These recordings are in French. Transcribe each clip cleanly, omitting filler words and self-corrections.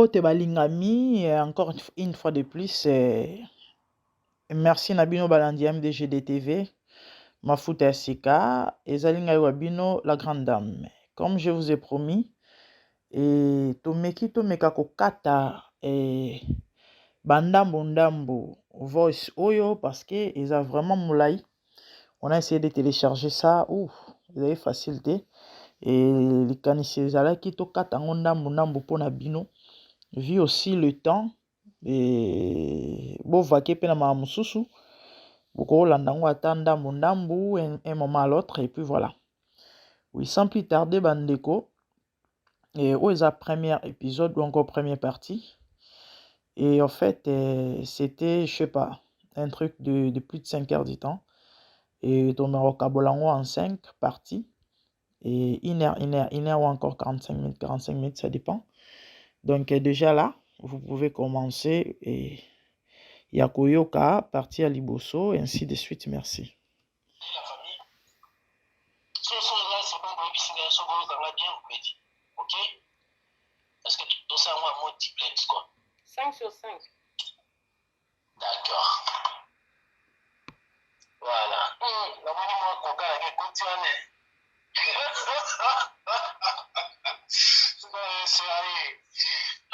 Bote balingami, encore une fois de plus, merci Nabino Balandi MDGDTV, Mafuta Sika, et Zalinga Wabino, la grande dame. Comme je vous ai promis, et Tomeki Tomeka Kokata, et Bandambo Voice Oyo, parce que ils ont vraiment moulai. On a essayé de télécharger ça, ouf, vous avez facilité. Et les canisezala qui tokata ndambo pona bino. Vu aussi le temps, et bon, vaquer pena mamususu, beaucoup landango attenda ndambu un moment à l'autre, et puis voilà. Oui, sans plus tarder, bandeko, et où est la première épisode, ou encore première partie. Et en fait, c'était, je sais pas, un truc de plus de 5 heures du temps. Et ton Kabolango en 5 parties. Et 1 heure ou encore 45 minutes, ça dépend. Donc déjà là, vous pouvez commencer et Yakoyoka, partir à Liboso, et ainsi de suite. Merci. La famille, ce sont-là, c'est bon, ça va bien, vous dit. Ok? Parce que tout ça, moi, multiplex, quoi. 5 sur 5. D'accord. Voilà. La monnaie, moi, qu'on gagne,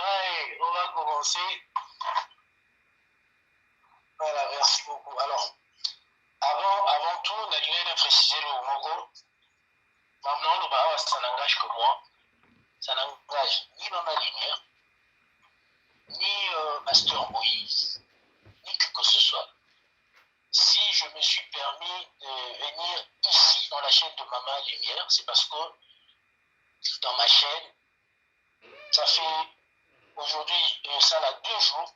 allez, on va commencer. Voilà, merci beaucoup. Alors, avant tout, on a dû préciser le Mogo. Maintenant, le Baha, ça n'engage que moi. Ça n'engage ni Maman Lumière, ni Pasteur Moïse, ni que ce soit. Si je me suis permis de venir ici dans la chaîne de Maman Lumière, c'est parce que dans ma chaîne, ça fait aujourd'hui, ça a 2 jours,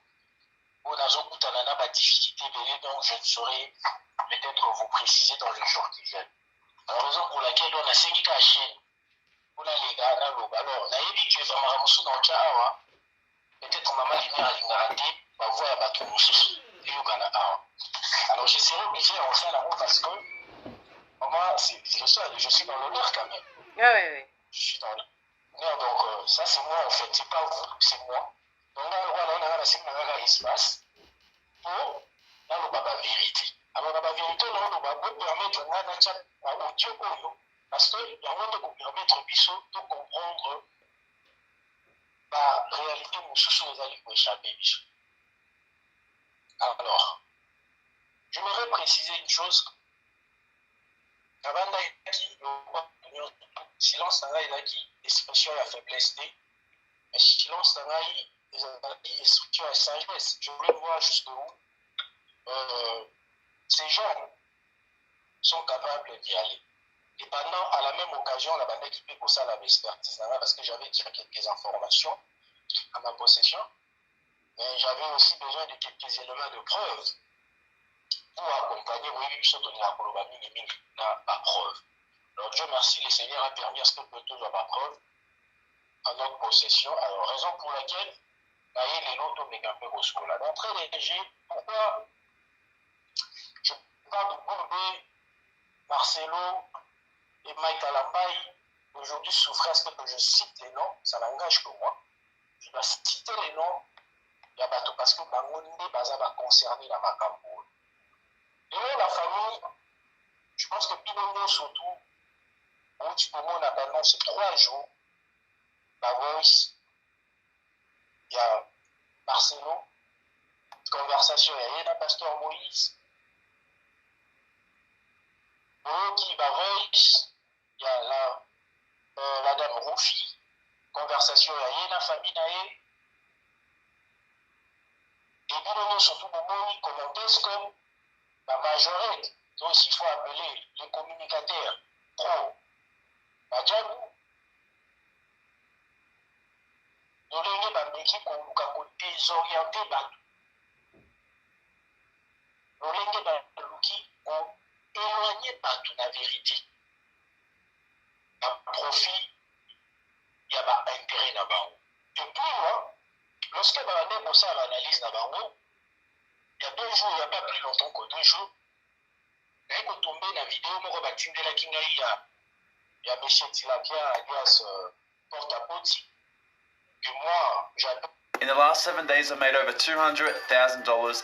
où on a une difficulté, donc je ne saurais peut-être vous préciser dans les jours qui viennent. La raison pour laquelle on a 5 la chaîne, on a les gars, alors, la évi que vraiment Ramoussou dans le cas, peut-être Maman Lumière a raté, ma voix a battu Moussou, et au Ghana. Alors je serai obligé en faire la route parce que moi, je suis dans l'honneur quand même. Oui. Je suis dans l'honneur, donc ça c'est moi en fait, c'est pas vous, c'est moi. Donc là, on a la espace pour là, le vérité. Alors la vérité, là, on va permettre à audio parce que là, on va permettre de comprendre la réalité où vous allez échapper. Alors, je voudrais préciser une chose. Avant d'être silence est qui expression à faiblesse, mais silence est expression à sagesse. Je voulais voir jusqu'où ces gens sont capables d'y aller. Et pendant, à la même occasion, la bande qui peut poser la expertise, parce que j'avais déjà quelques informations à ma possession, mais j'avais aussi besoin de quelques éléments de preuve pour accompagner la preuve. Alors Dieu merci, le Seigneur a permis à ce que Poto soit ma preuve en notre possession. Alors raison pour laquelle les lotos mégampés au school. D'entrée léger, pourquoi je parle de Bombé, Marcelo et Mike Alambaï aujourd'hui souffrent à ce que je cite les noms, ça n'engage que moi. Je dois citer les noms, il y a bateau parce que Bangonde Baza va concerner la Macambo. Et là, la famille, je pense que Pinongo surtout, où tu peux m'en attendre, c'est 3 jours. La voice, il y a Marcelo, conversation, il y a Pasteur Moïse. Qui va voice, il y a la dame Roufi, conversation, il y a la famille naïe. Et Pinongo surtout, comment est-ce que la majorité, donc s'il faut appeler les communicateurs pro, Badjabou, Nolenge Bambeki Komuka désorienter Badou. Nolenge Baluki ont éloigné Badou la vérité. Un profit, il y a un intérêt là-bas. Et puis, lorsque on a ça l'analyse là-bas, il y a 2 jours, il n'y a pas plus longtemps que 2 jours, il y a tombé dans la vidéo, il y a M. Tilapia alias Porte-à-Poti, que moi, j'appelle In the last 7 days, I've made over $200,000,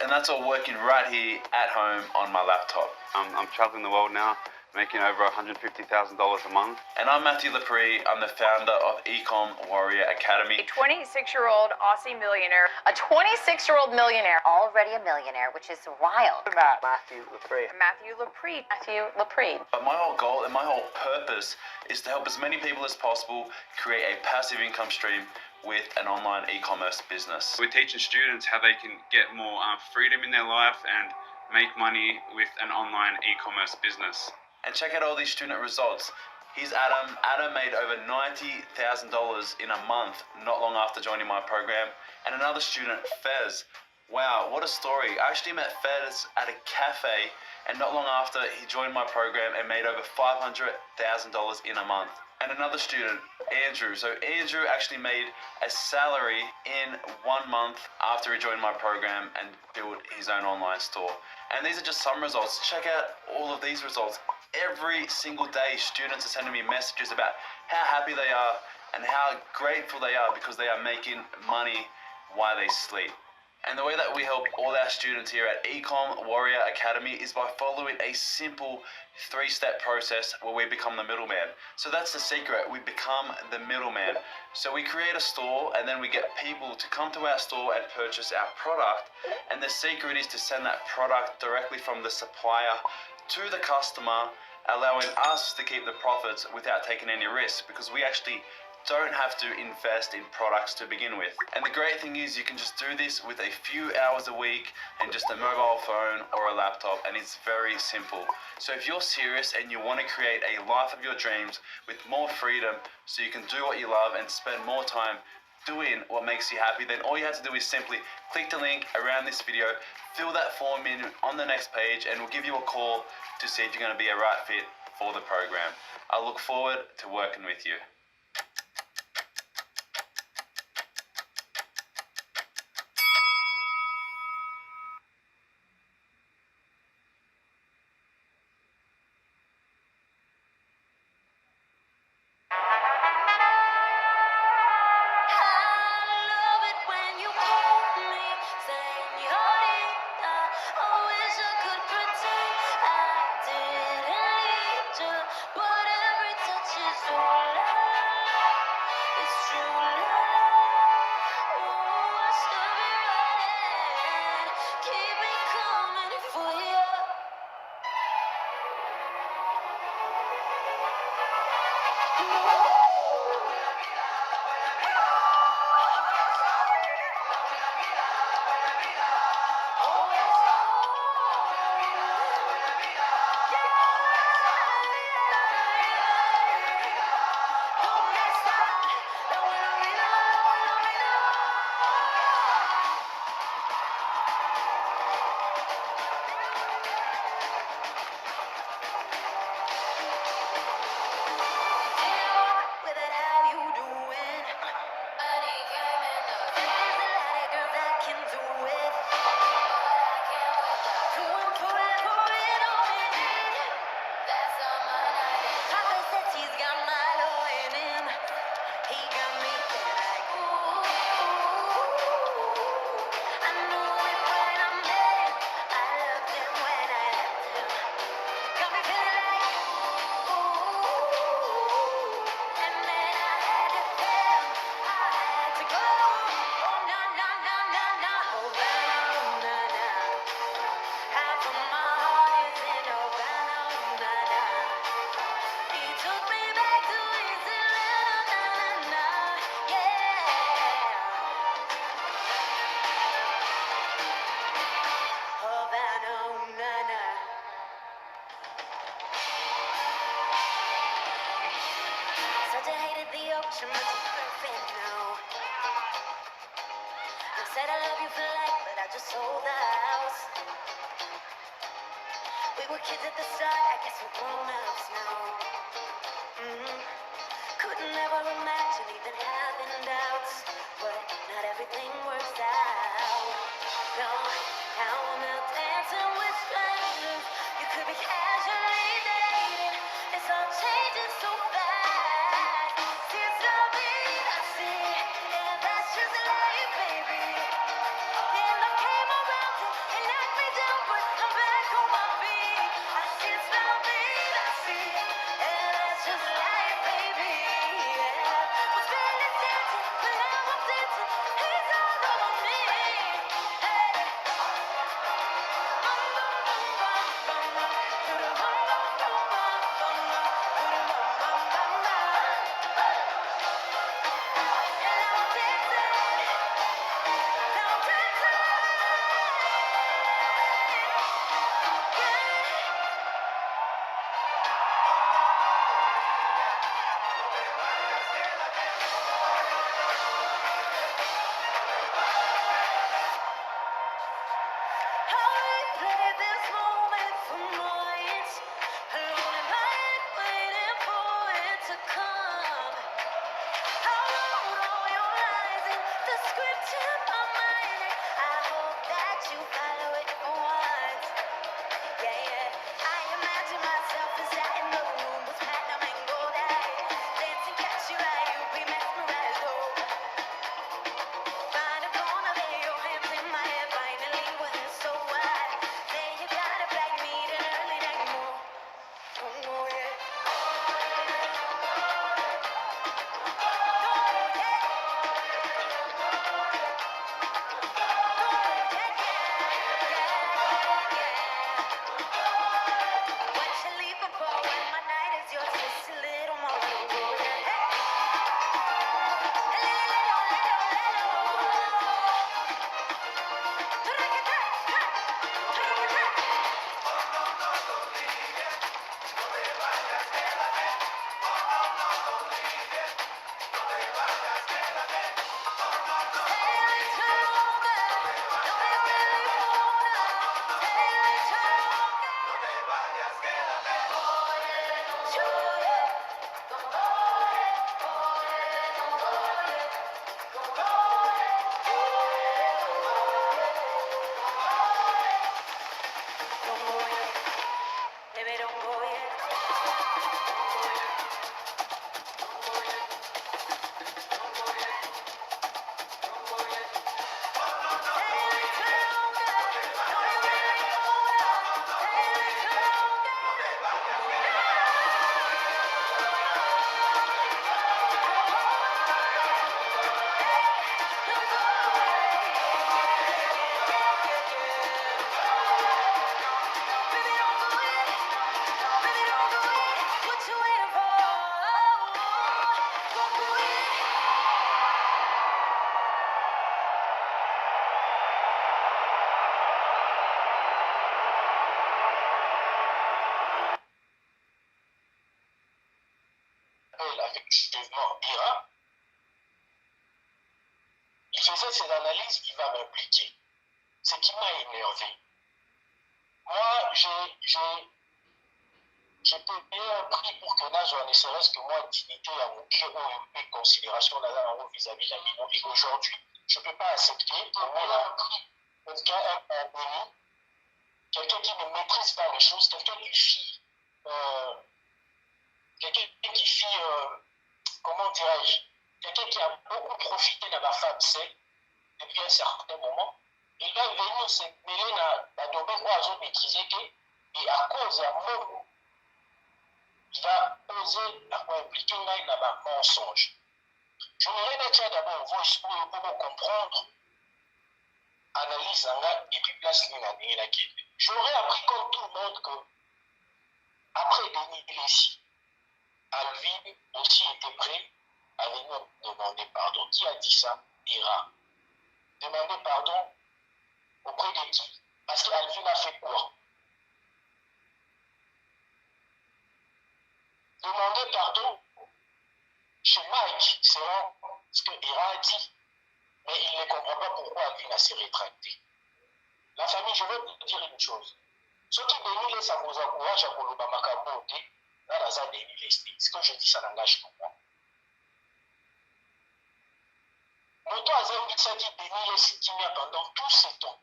and that's all working right here at home on my laptop. I'm traveling the world now, making over $150,000 a month. And I'm Matthew Lepre. I'm the founder of Ecom Warrior Academy. A 26-year-old Aussie millionaire, a 26-year-old millionaire, already a millionaire, which is wild. Matthew Lepre. Matthew Lepre. But my whole goal and my whole purpose is to help as many people as possible create a passive income stream with an online e-commerce business. We're teaching students how they can get more freedom in their life and make money with an online e-commerce business. And check out all these student results. Here's Adam. Adam made over $90,000 in a month not long after joining my program. And another student, Fez. Wow, what a story. I actually met Fez at a cafe, and not long after he joined my program and made over $500,000 in a month. And another student, Andrew. So Andrew actually made a salary in 1 month after he joined my program and built his own online store. And these are just some results. Check out all of these results. Every single day, students are sending me messages about how happy they are and how grateful they are because they are making money while they sleep. And the way that we help all our students here at Ecom Warrior Academy is by following a simple 3-step process where we become the middleman. So that's the secret. We become the middleman. So we create a store, and then we get people to come to our store and purchase our product. And the secret is to send that product directly from the supplier to the customer, allowing us to keep the profits without taking any risk, because we actually don't have to invest in products to begin with. And the great thing is you can just do this with a few hours a week and just a mobile phone or a laptop, and it's very simple. So if you're serious and you want to create a life of your dreams with more freedom so you can do what you love and spend more time doing what makes you happy, then all you have to do is simply click the link around this video, fill that form in on the next page, and we'll give you a call to see if you're going to be a right fit for the program. I look forward to working with you. Said I love you for life, but I just sold the house. We were kids at the start, I guess we're grown-ups now. Couldn't ever imagine even having doubts, but not everything works out. No, now I'm out dancing with strangers. You could be casually dating. It's all changing so fast. It's not me, I see. Yeah, that's just life, baby. but I'm back on my feet. I see it's nothing I see, and that's just life, baby. Yeah. Was barely dancing, but now I'm dancing. He's all over me. Hey. Effectivement Ira, il faisait ses analyses, il va m'impliquer. Ce qui m'a énervé. Moi, j'ai payé un prix pour que Nazwa, ne serait-ce que moi, dignité à mon pied ou une considération vis-à-vis de la Ligue. Et aujourd'hui, je ne peux pas accepter pour moi un prix, quelqu'un un béni, quelqu'un qui ne maîtrise pas les choses, quelqu'un qui fit, comment dirais-je, quelqu'un qui a beaucoup profité de ma femme, c'est depuis un certain moment, il va venir se mêler dans le domaine où ils ont maîtrisé, et à cause de mon, il va oser impliquer dans un mensonge. Je n'aurais pas d'abord voice pour comprendre, analyse et puis place l'une. J'aurais appris comme tout le monde que, après Denis ici, Alvin aussi était prêt à venir demander pardon. Qui a dit ça? Ira. Demander pardon auprès de qui? Parce qu'Alvin a fait quoi? Demander pardon chez Mike, c'est ce que Ira a dit. Mais il ne comprend pas pourquoi Alvin a s'est rétracté. La famille, je veux vous dire une chose. Ce qui Denis ça vous encourage à Koloba Makambo, là, la Denis ce que je dis, ça n'engage que moi. Moto Azembi, ça dit Denis qui vient pendant tout ce temps.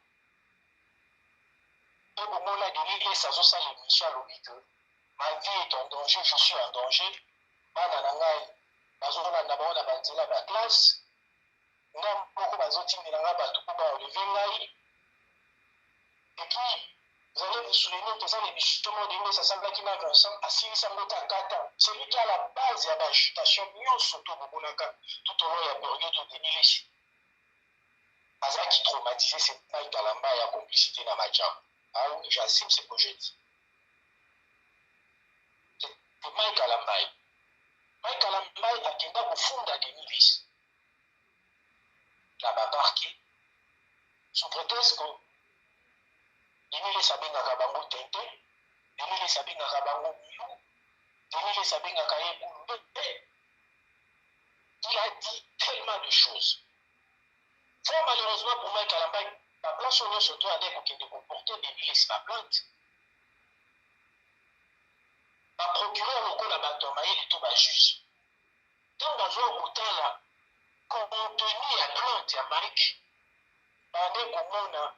Et au moment là, Denis ça se sent l'émission à l'objet que ma vie est en danger, je suis en danger. Bananangai, bazona na banzela ba classe. Nga moko bazotindela nga bato po ba enlever ngai. Et puis, Vous allez vous souvenir que ça, l'émission de ça semble qu'il a Vincent assis Sambota Kata. C'est lui qui a la base de l'agitation, tout au long de la période de Denis Lessi. Aza qui traumatisé, c'est Mike Kalamba et la complicité dans ma jambe. Ah oui, j'assume ce que je dis. C'est Mike Kalamba. Mike Kalamba a quelqu'un au fond de Denis Lessi. Là-bas, marqué. Sous prétexte que Denis Lessi a bien un rabango tente, Denis Lessi a bien un rabango miou, Denis Lessi a bien un cahier boulot. Il a dit tellement de choses. Fort malheureusement pour Mike Kalamba, la place on est surtout avec qui de comporter Denis Lessi ma plainte. La procureure au cours de la bataille et tout va juge. Tant qu'on a autant là, contenu à plainte à Mike, pendant qu'on a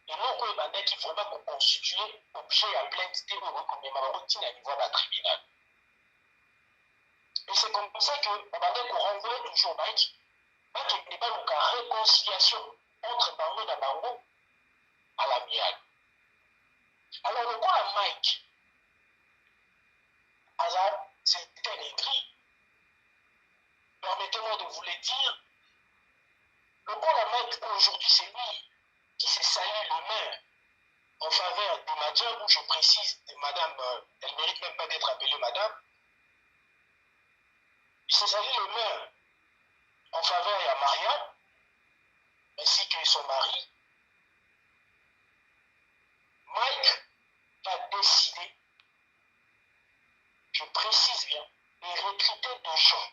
et non qu'on est qui vraiment constituer objet à plainte de routine à niveau de la tribunal. Et c'est comme ça qu'on va renvoie toujours Mike. Mike n'est pas donc à réconciliation entre Bango et Bango à l'amiable. Alors, le coup à Mike, c'était écrit. Permettez-moi de vous le dire. Le coup à Mike, aujourd'hui, c'est lui qui s'est sali le main en faveur de madame, où je précise, de madame, elle ne mérite même pas d'être appelée madame. Il s'est sali le main en faveur de Marianne, ainsi que son mari. Mike va décider, je précise bien, de recruter des gens.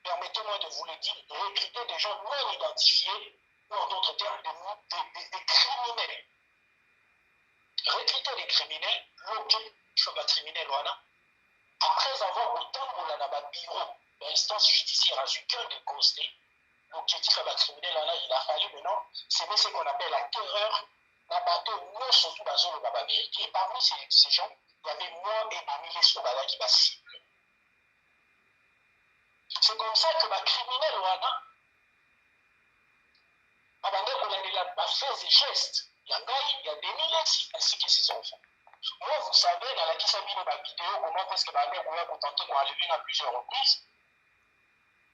Permettez-moi de vous le dire, de recruter des gens non identifiés, ou en d'autres termes, des criminels. Recruter des criminels, l'objectif de criminel, voilà, après avoir autant de la bureau, l'instance judiciaire a eu cœur de constater, l'objectif de criminel, là, il a fallu maintenant, c'est ce qu'on appelle la terreur, la bataille, non surtout dans la zone de la vérité. Et parmi ces gens, il y avait moi et Denis Lessi qui va cible. C'est comme ça que le criminel, voilà, avant de faire des gestes, il y a Denis Lessi ainsi que ses enfants. Moi, vous savez, dans la Kisabine, ma vidéo, comment est-ce que ma mère pouvait contenter qu'on a levé à plusieurs reprises,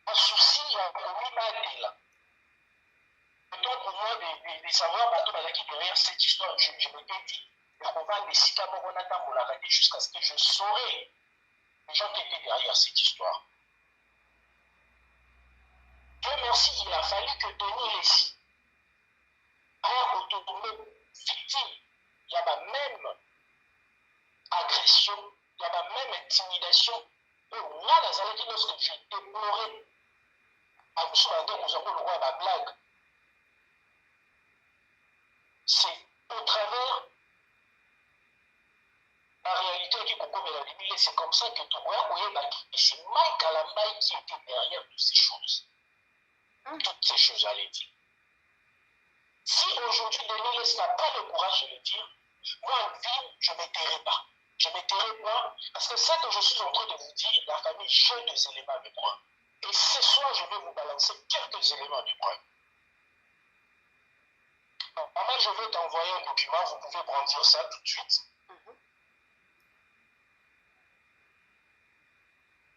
un souci, il y a commis ma là. Donc, pour moi, de savoir, qui derrière cette histoire, je m'étais dit, on va les citer pour la rater jusqu'à ce que je saurais les gens qui étaient derrière cette histoire. Dieu merci, il a fallu que Denis Lessi ait autonomé victime. Il y a même agression, il y a même intimidation. Moi, lorsque j'ai déploré à vous souhaiter que nous avons le droit à la blague, c'est au travers la réalité qui concombre la limite. C'est comme ça que tu vois, c'est Mike Kalamba qui était derrière toutes ces choses. Toutes ces choses, j'allais dire. Si aujourd'hui, Denis Lessi n'a pas le courage de le dire, moi, en vie, je ne me tairai pas. Je ne me tairai pas parce que ça que je suis en train de vous dire, la famille, j'ai des éléments de preuve. Et ce soir, je vais vous balancer quelques éléments de preuve. Maman, je vais t'envoyer un document, vous pouvez brandir ça tout de suite.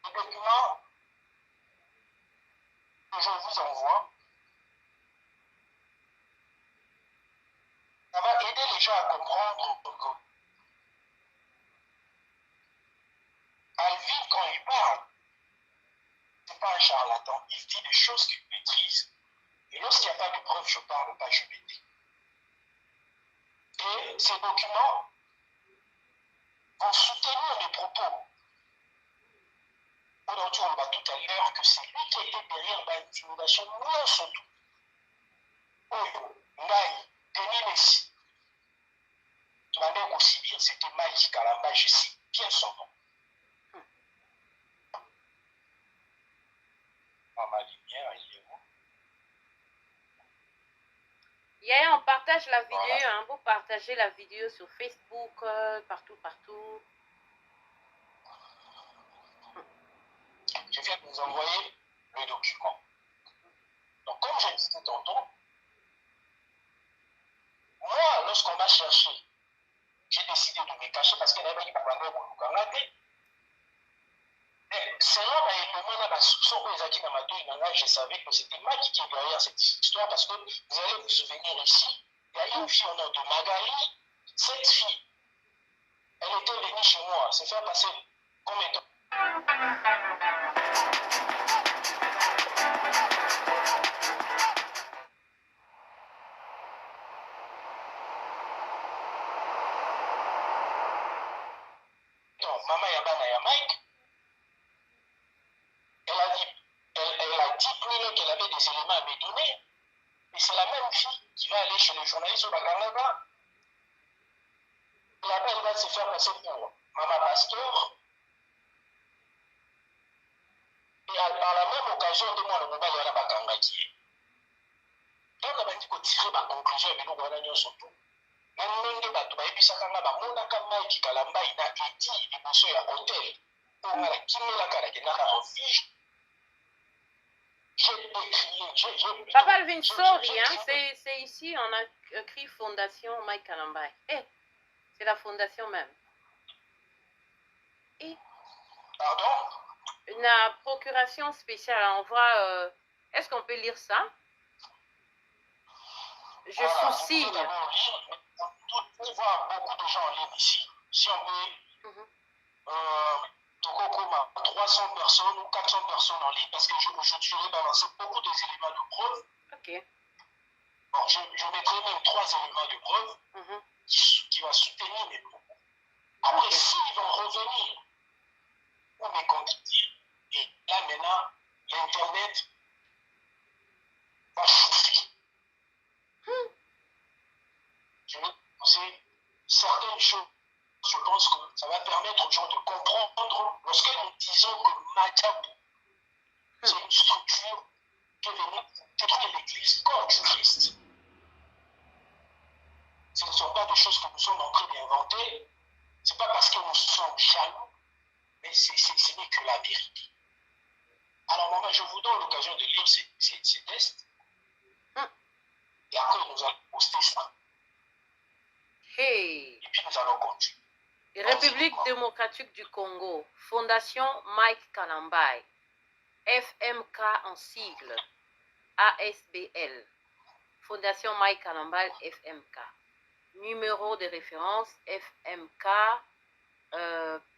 Le document que je vous envoie, ça va aider les gens à comprendre que Alvin, quand il parle, ce n'est pas un charlatan. Il dit des choses qu'il maîtrise. Et lorsqu'il n'y a pas de preuve, je ne parle pas, je m'étais. Et ces documents vont soutenir mes propos. Aujourd'hui, on va tout à l'heure que c'est lui qui était derrière l'intimidation, moi surtout. Oyo, Ngai, Denis Lessi. Tu m'as même aussi bien, c'était Mike Kalamba, je sais bien son nom. Ma lumière, il est où? Yaya, on partage la vidéo, Voilà. hein, vous partagez la vidéo sur Facebook, partout. Je viens de vous envoyer le document. Donc, comme je disais tantôt, moi, lorsqu'on m'a cherché, j'ai décidé de me cacher parce qu'il y avait qui parlait beaucoup. Selon la soupçon que les acquis dans ma tête, je savais que c'était Mike qui est derrière cette histoire parce que vous allez vous souvenir ici, il y a une fille au nom de Magali. Cette fille, elle était venue chez moi, se faire passer comme étant. Maman Yabana ya Mike, elle a dit plus qu'elle avait des éléments à me donner, mais c'est la même fille qui va aller chez le journaliste au Baganga. Et après, elle va se faire passer pour Maman Pasteur. Et par la même occasion, de moi, le mobile, il y a Baganga qui est. Donc, on a dit qu'on tirait ma conclusion et nous, on a dit surtout. Nandenge bato bayebisaka nga bamonaka Mike Kalambai na eti liboso ya hotel mpo nga na kimelaka nakendaka refuge. Papa Alvin, sorry, hein, c'est ici, on a écrit Fondation Mike Kalambai. C'est la fondation même. Et pardon? La procuration spéciale, on voit... est-ce qu'on peut lire ça? Je sous-signe. On peut voir beaucoup de gens en ligne ici. Si on peut, 300 personnes ou 400 personnes en ligne, parce que aujourd'hui, je vais balancer beaucoup d'éléments de preuve. Ok. Bon, je mettrai même 3 éléments de preuve qui vont soutenir mes propos. Après, s'ils vont revenir pour me contredire, et là maintenant, l'Internet va chauffer. Je vais penser certaines choses. Je pense que ça va permettre aux gens de comprendre lorsque nous disons que Madjabou, c'est une structure qui est venue détruire l'Église corps du Christ. Ce ne sont pas des choses que nous sommes en train d'inventer. Ce n'est pas parce que nous sommes jaloux, mais ce n'est que la vérité. Alors, maman, je vous donne l'occasion de lire ces tests. Et après, nous allons poster ça. Hey. Et puis, nous allons continuer. République démocratique du Congo, Fondation Mike Kalambai, FMK en sigle, ASBL, Fondation Mike Kalambai, FMK. Numéro de référence FMK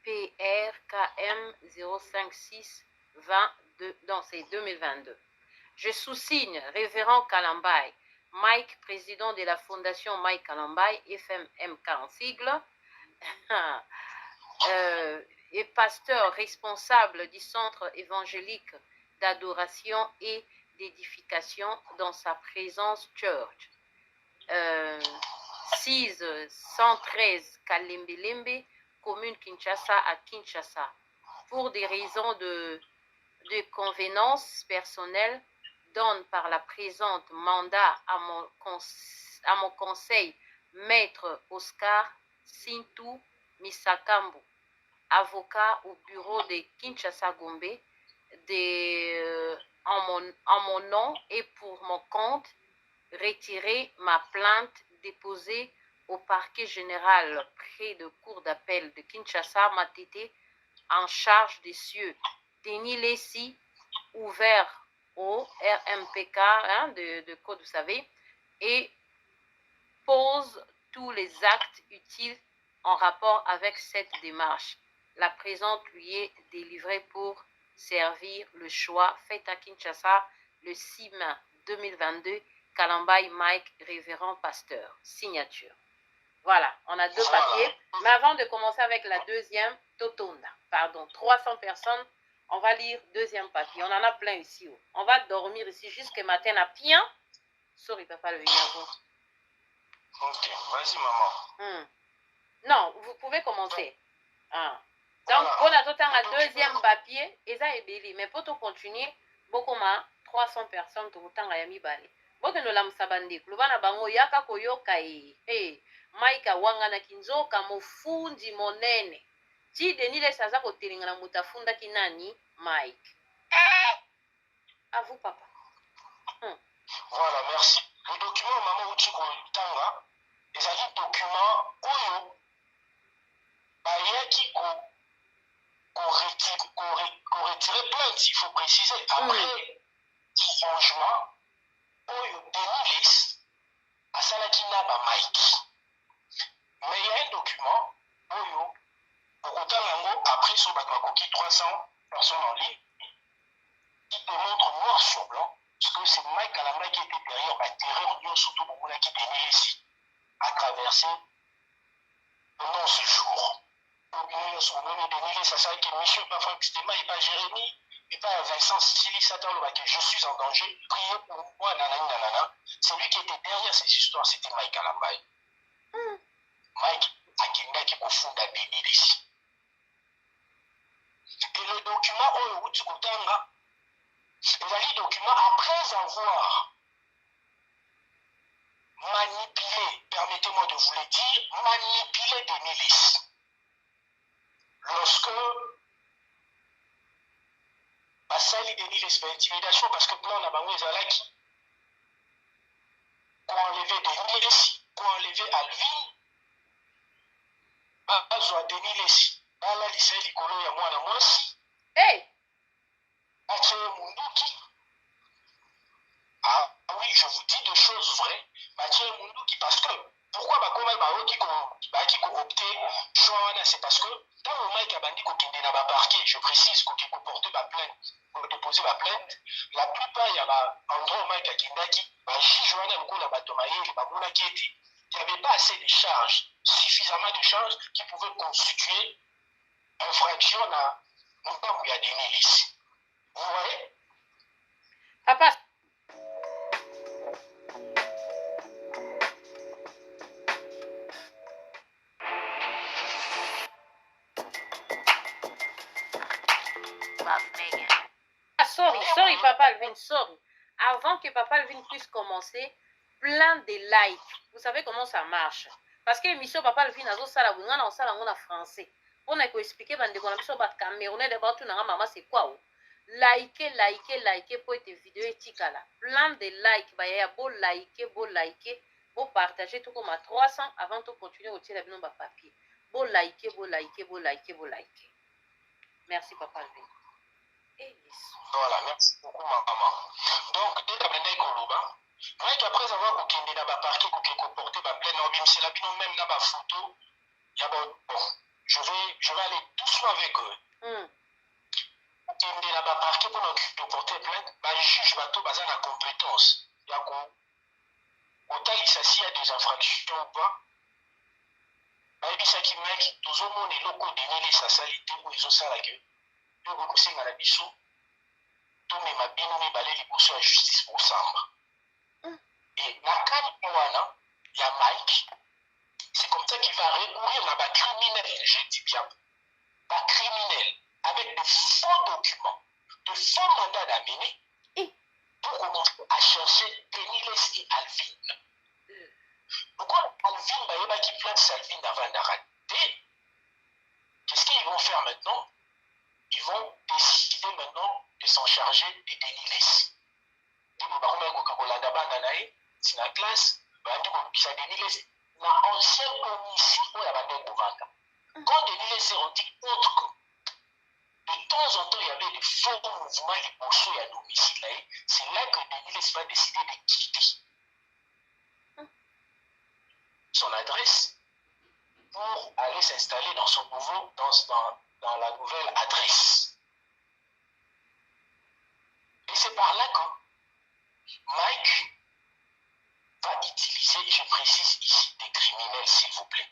PRKM 056 22, non, c'est 2022. Je sous-signe Révérend Kalambai, Mike, président de la Fondation Mike Kalambai, FMK en sigle, et pasteur responsable du centre évangélique d'adoration et d'édification dans sa présence church. 613 Kalembelembe, commune Kinshasa à Kinshasa. Pour des raisons de convenance personnelle, donne par la présente mandat à mon conseil Maître Oscar Sintou Misakambu, avocat au bureau de Kinshasa Gombe, en mon nom et pour mon compte, retirer ma plainte déposée au parquet général près de cour d'appel de Kinshasa Matete en charge des cieux. Denis Lessi, ouvert au RMPK de code, vous savez, et pose tous les actes utiles en rapport avec cette démarche. La présente lui est délivrée pour servir le choix fait à Kinshasa le 6 mai 2022. Kalambai Mike, révérend pasteur. Signature. Voilà, on a 2 papiers. Mais avant de commencer avec la deuxième, Totonda, pardon, 300 personnes, on va lire deuxième papier. On en a plein ici. On va dormir ici jusqu'à matin à Pien. Sorry, papa, le vigneron. Ok, vas-y, maman. Non, vous pouvez commencer. Donc, on a tout un deuxième papier, et ça est belli. Mais pour tout continuer, beaucoup ma 300 personnes, tout le temps, à Yami Bali. Boke no lam sabandi, klubana bango yaka koyoka Maika wanga na kinzoka mofundi monene. Ti denile saza kotelinga na mutafunda kinani, Mike. À vous, papa. Voilà, merci. Le document, maman, où tu tanga, les alliés il faut préciser. Après, franchement, oyo Denilis, asalaki na ba Mike. Mais il y a un document, oyo, après sur Bakoki 300 personnes en ligne, qui démontre noir sur blanc ce que c'est Mike Kalamba qui était derrière la terreur, surtout pour moi qui Denilis a traversé pendant ce jour. Ça savait que monsieur pas Franck Stéma et pas Jérémy et pas Vincent Sili Satan que je suis en danger, priez pour moi, nanana. C'est lui qui était derrière ces histoires, c'était Mike Kalambay. Mike Akinda qui confond à Denilis. Et le document, oh, le document, après avoir manipulé, permettez-moi de vous le dire, manipulé Denilis. Lorsque basali Denilis par intimidation, parce que plan na bango ezalaki qu'on enlever Denilis, qu'on enlever Alvin, bazwa Denilis, bala lisa likolo ya mwana mwasi. Hey! Ache Munduki. Ah oui, je vous dis deux choses vraies. Ache Munduki, parce que pourquoi bakoma bao qui opté choix, c'est parce que dans le Mike Abandi kokende na ba parquet, je précise qu'on peut porter ma plainte, pour déposer ma plainte, la plupart il y a ba endroit Mike Akindaki, ba Joana Lokola Batomaye, ba Mona Kieti. Il n'y avait pas assez de charges, suffisamment de charges qui pouvaient constituer infraction à mon il y a des milices. Vous voyez? Papa. Sorry, Papa Alvin, sorry. Avant que Papa Alvin puisse commencer, plein de likes. Vous savez comment ça marche? Parce que l'émission Papa Alvin a en français. On a expliqué bandeko na biso ba Camerounais de partout na maman c'est quoi? Likez pour être vidéo etikala. Plein de likes, ba ya beau liker, beau partager tout comme à 300 avant de continuer au tirer la papier. Beau liker. Merci Papa Alvin. Voilà, merci beaucoup maman. Donc, dès que moi après avoir aucun na ba parquet ko porter ba plein na c'est la bino même na ba photo. Bon, je vais aller doucement avec eux. Okende na ba parquet pour porter plainte, ba juge bato baza na compétence. Ya ko otalisa s'il y a des infractions ou pas. Ba ebisaki mec tozomona eloko Denilis asalite ou ezosala ke yo kokosenga na biso tomema bino mibale liboso ya justice pour samba. Et la wana ya Mike, c'est comme ça qu'il va recourir à des criminels, je dis bien, des criminels, avec de faux documents, de faux mandats d'amener, pour commencer à chercher Denilis et Alvin. Pourquoi Alvin qui place Alvin avant d'arrêter? Qu'est-ce qu'ils vont faire maintenant? Ils vont décider maintenant de s'en charger de Denilis. C'est la classe, ça Denilis, na ancien commission pour la bande Kouvanga. Quand Denilis s'est rendu compte que de temps en temps il y avait des faux mouvements de poursuite à domicile, c'est là que Denilis va décider de quitter son adresse pour aller s'installer dans son nouveau, dans la nouvelle adresse. Et c'est par là que Mike va utiliser, je précise ici, des criminels, s'il vous plaît.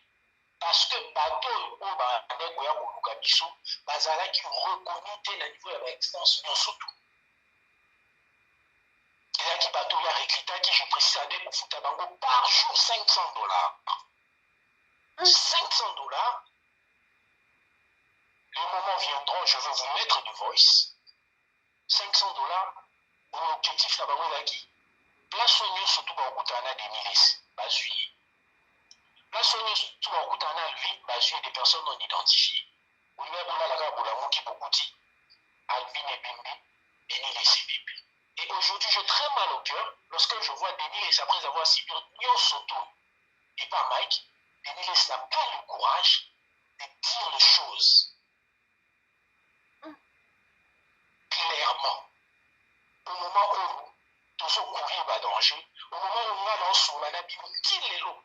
Parce que bateau ou bandeko ya koluka biso bazalaki reconnu te na niveau ya baextence nyonso tu. Ezalaki bateau ya recrutaki, je précise, ade kofuta bango par jour $500. $500. Les moments viendront, je veux vous mettre de voice. $500. L'objectif na bango ezalaki place oyo surtout bakutana Denilis bazwi. Place oyo surtout bakutana Alvin bazwi des personnes non identifiées. Oyo bolalaka bolamuki bokuti Alvin et Bimbi, Denilis et Bimbi. Et aujourd'hui, j'ai très mal au cœur lorsque je vois Denilis après avoir subi Nyon Soto et pas Mike. Denilis n'a pas le courage de dire les choses clairement. maman. Au moment où tous courir va danger, au moment où on a sur la nabi, qui est l'eau?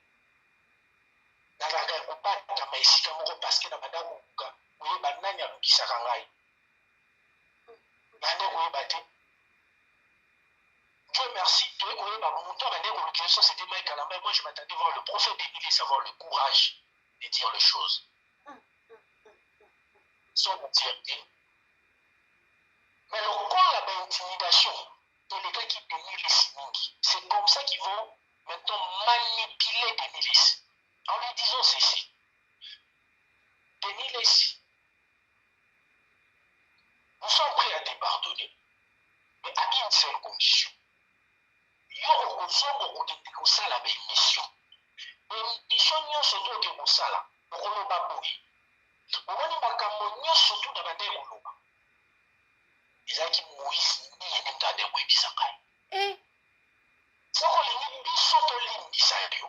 Dans la guerre, on pas de maïs comme on parce que dans madame Ouka, où est banane à qui s'arrange. Banane où est battu. Dieu merci, Dieu où est ma montant, banane où le ça c'était Mike à la main. Moi je m'attendais voir le prophète d'Émilie savoir le courage de dire les choses. Sans mentir. Mais le corps a l'intimidation de les gars qui dénient les simingi. C'est comme ça qu'ils vont maintenant manipuler des milices. En lui disant ceci. Denis Lessi, nous sommes prêts à te pardonner, mais à une seule condition. Il y a une mission. Émission nyonso to ke kosala, okoloba boye. Omoni makambo nyonso to na bande koloba. Ezalaki Moïse ni yene mtade koyebisaka ye. Soko olingi biso tolimbisa yo.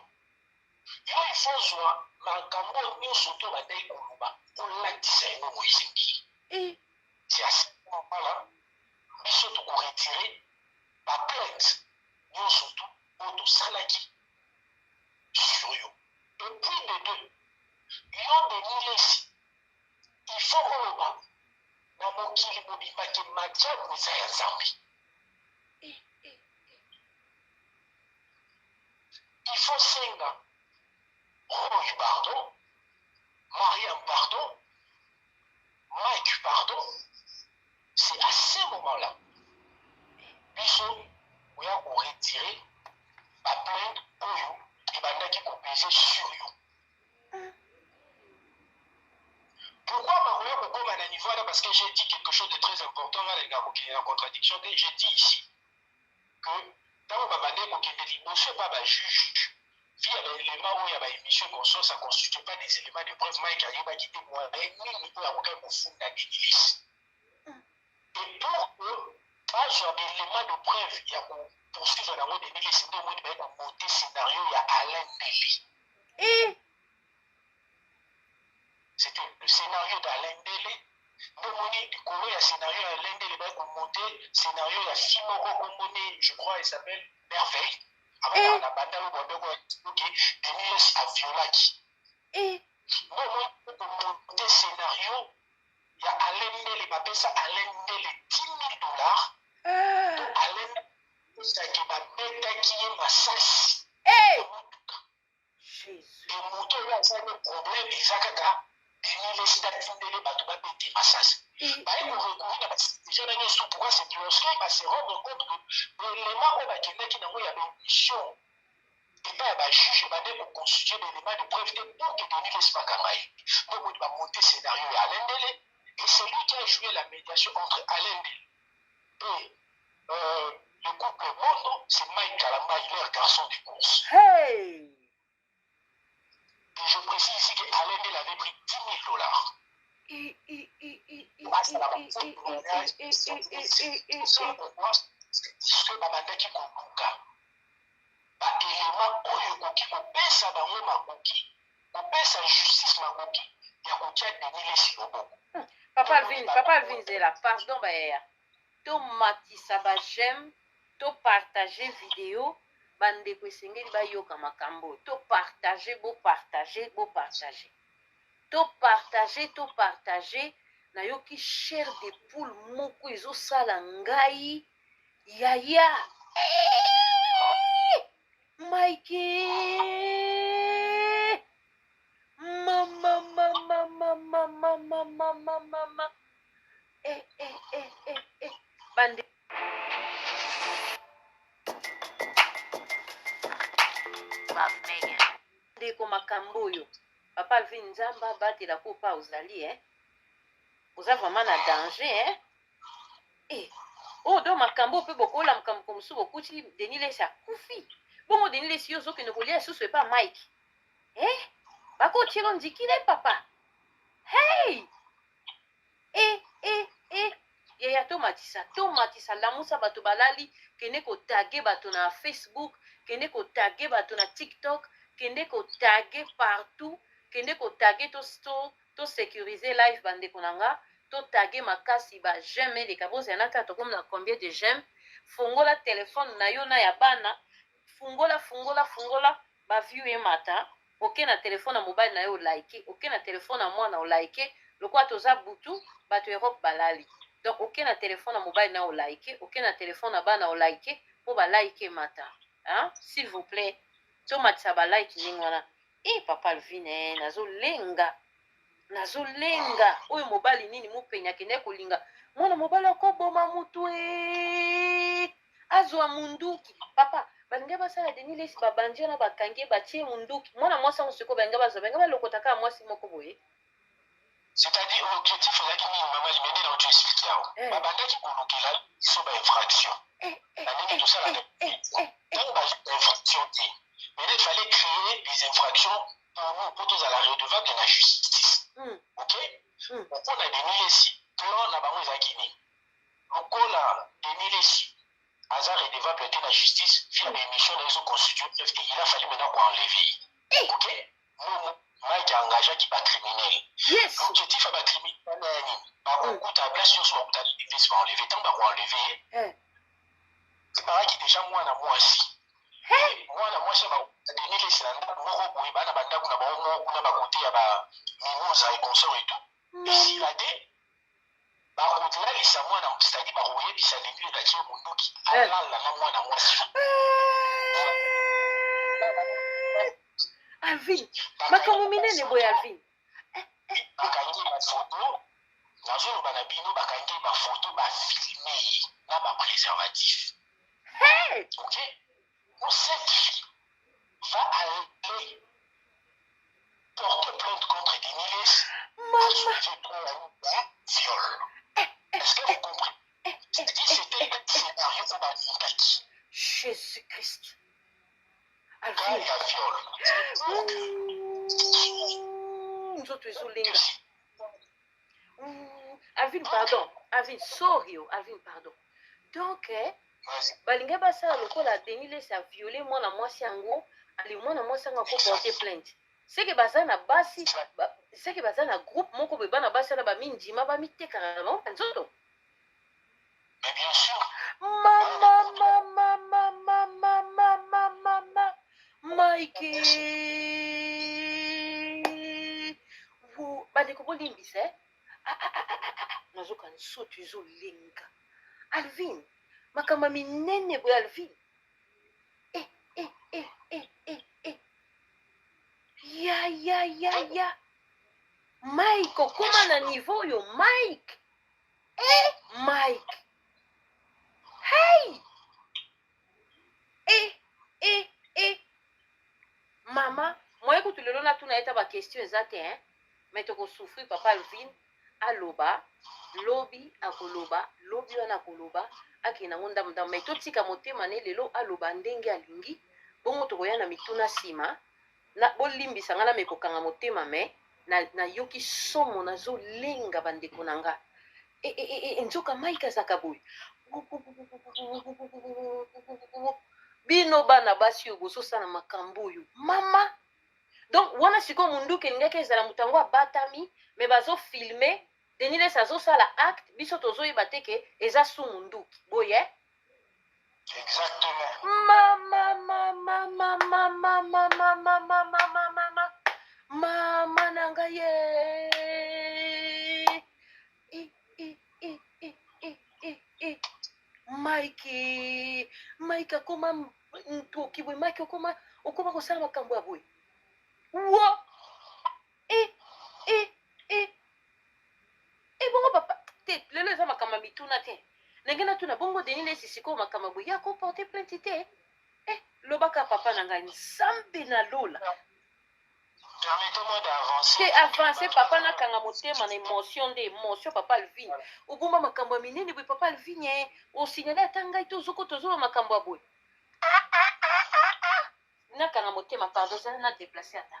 Yo ifo zwa makambo nyonso to bande koloba olatisa yango Moïse ngi. C'est à ce moment-là, biso tokoretirer baplainte nyonso to oyo tosalaki sur yo. Et puis de deux, yo Denis Lessi, il faut koloba na mokili mobimaki madiabu eza ya Nzambe. Il faut senga Roy pardon, Mariam pardon, Mike pardon. C'est à ce moment-là, biso oya ko retirer la plainte oyo et bandaki ko peser sur yo. Pourquoi Maroya Kokoma na niveau là? Parce que j'ai dit quelque chose de très important là, les gars, qui est en contradiction. J'ai dit ici que dans ma manière qu'on ne pas un juge, via l'élément où il y a une émission conscience, ça ne constitue pas des éléments de preuve. Mike a quitté moi, mais ni peut avoir un fond d'analyse. Et pour que, pas sur des éléments de preuve, il y a pour poursuivre la route de Mille, c'est donc un monter scénario, il y a Alain Nelly. C'était le scénario d'Alain Délé. Nomoni du Colo, il y a scénario d'Alain Délé, il a monté scénario, il y a Fimoro Komone, je crois, il s'appelle Merveille. Avant la bande, Denis a Violaki. Nomoni pour monter scénario, il y a Alain Délé, il appelle ça Alain Délé, $10,000. Donc Alain Délé, c'est qui m'a bêta qui est ma sas. Et mon tour, il y a un problème, Isakaka. Denis Lessi d'Atindele Batouba Pété Massas. Bah, il recourir dans déjà dans les pourquoi c'est du Oscar, il se rendre compte que l'élément où il y a une mission, et pas un juge, pour constituer l'élément de preuve pour que Denis Lessi Bakamaï. Donc, il va monter scénario à Alain Délé, et c'est lui qui a joué la médiation entre Alain Délé et le couple Mondo, c'est Mike Kalamba, il est un garçon de course. Et je précise ici qu'Alain Délé avait pris Papa Alvin Zela, pardon, to matisa ba j'aime, to partager vidéo, bande ko sengeli ba yoka makambo, to partager, to partager, na yoki chair de poule moko ezo sala ngai, yaya, Mikey, mama, bande. Ndeko makambo oyo papa Alvin Nzamba batela ko pa ozali oza vraiment na danger do makambo pe bokola makambo komsu bokuti Denis Lessi akufi bongo Denis Lessi ozokende kolia susu epa Mike bakotiro ndikile papa yaya tomatisa lamusa bato balali kende kotage bato na Facebook, kende kotage bato na TikTok, kende kotage partout, kende kotage to sécuriser live bandeko nanga, totage makasi ba j'aime eleka bozala kaka tokomona combien de j'aime fungola telefone na yo na ya bana fungola baview emata oke na telefone ya mobali na yo olaike oke na telefone ya mwana olaike lokola toza butu bato Europe balali donc oke na telefone ya mobali na yo olaike oke na telefone ya bana olaike mpo balaike emata hein? S'il vous plaît tomatisa balike ndenge wana papa Alvin nazolenga oyo mobali nini mopenya kende kolinga mwana mobali akoboma mutu azwa munduki papa balingi basala deni lesi babandi wana bakangi batie munduki mwana mwasi yango sikoyo balingi bazwa balingi balokota kaka mwasi moko boye c'est-à-dire l'objectif ezalaki nini mama limende na oto explike awa babandaki kolukela biso bainfraction na ndenge tosalaka ntango bainfraction te mais il fallait créer des infractions pour nous po tozala redevable na justice ok mpona deni lesi plan na bango ezalaki nini lokola deni lesi aza redevable te na justice via bémission na ezoconstitue et il a fallu maintenant koenlever ok mike engageaki bacriminel l'objectif ya bacriminel na ya nini bakokuta place nyonso bakuta defense baenleve ntango bakoenleve eparaki déjà mwana mwasi mwana mwasi badenilesi na ndako moko boye bana bandako na bango moko kuna bakote ya bamimoza et consort et tout esila te bakolalisa mwana c'est-à-dire bakoyebisa leli ekatie monduki alala na mwana mwasi Alvin makambo minene boye Alvin bakangi bafoto nazoloba na bino bakangi bafoto bafilme ye na bapréservatif ok donc cette fille va aller porter plainte contre Deniles pour soulever viol. Est-ce que vous comprenez? C'est-à-dire c'était un scénario au Baninkaki. Jésus-Christ. Quand il y a viol. Nous autres, Alvin, pardon. Alvin, sorry. Alvin, pardon. Donc, balinga basala lokola Deniles a violé mwana mwasi yango ali mwana mwasi yango akoporte plainte seke baza na basi seke baza na groupe moko boye bana basi na bamindima bamitekaka na bango nzoto Mike bandeko bolimbisa nazoka nsoto ezolenga Alvin makambo minene boye Alvin ya Mike okoma na niveau oyo Mike Mike hey mama moye kutu lelo natuna eta bakestion eza te me tokosufri papa Alvin aloba lobi akoloba lobi wana akoloba akenda ngo ndamudambu me totika motema ne lelo aloba ndenge alingi bongo tokoya na mituna nsima na bolimbisa nga na mekokanga motema me nayoki somo nazolenga bandeko na nga nzoka Mike azaka boye bino bana basi oyo bozosala makambo oyo mama donc wana sikoyo munduki elingaki ezala moto yango abatami me bazofilme Deniles azosala acte biso tozoyeba te ke eza su munduki boye exactement mama na ngai Mike akoma ntoki boye Mike okoma kosala makambo ya boye wa bongo papa te lelo eza makambo ya mituna te ndenge natuna bongo Deniles sikoyo makambo boye ya koporte plainte te lobaka papa na ngai nzambe na lola permettez-moi d'avancer te avance papa nakanga motema na émotion nde émotion papa Alvin obomba makambo ya minene boye papa Alvin osignale ata ngai tozoba makambo ya boye nakanga motema pardon zala na déplacer ata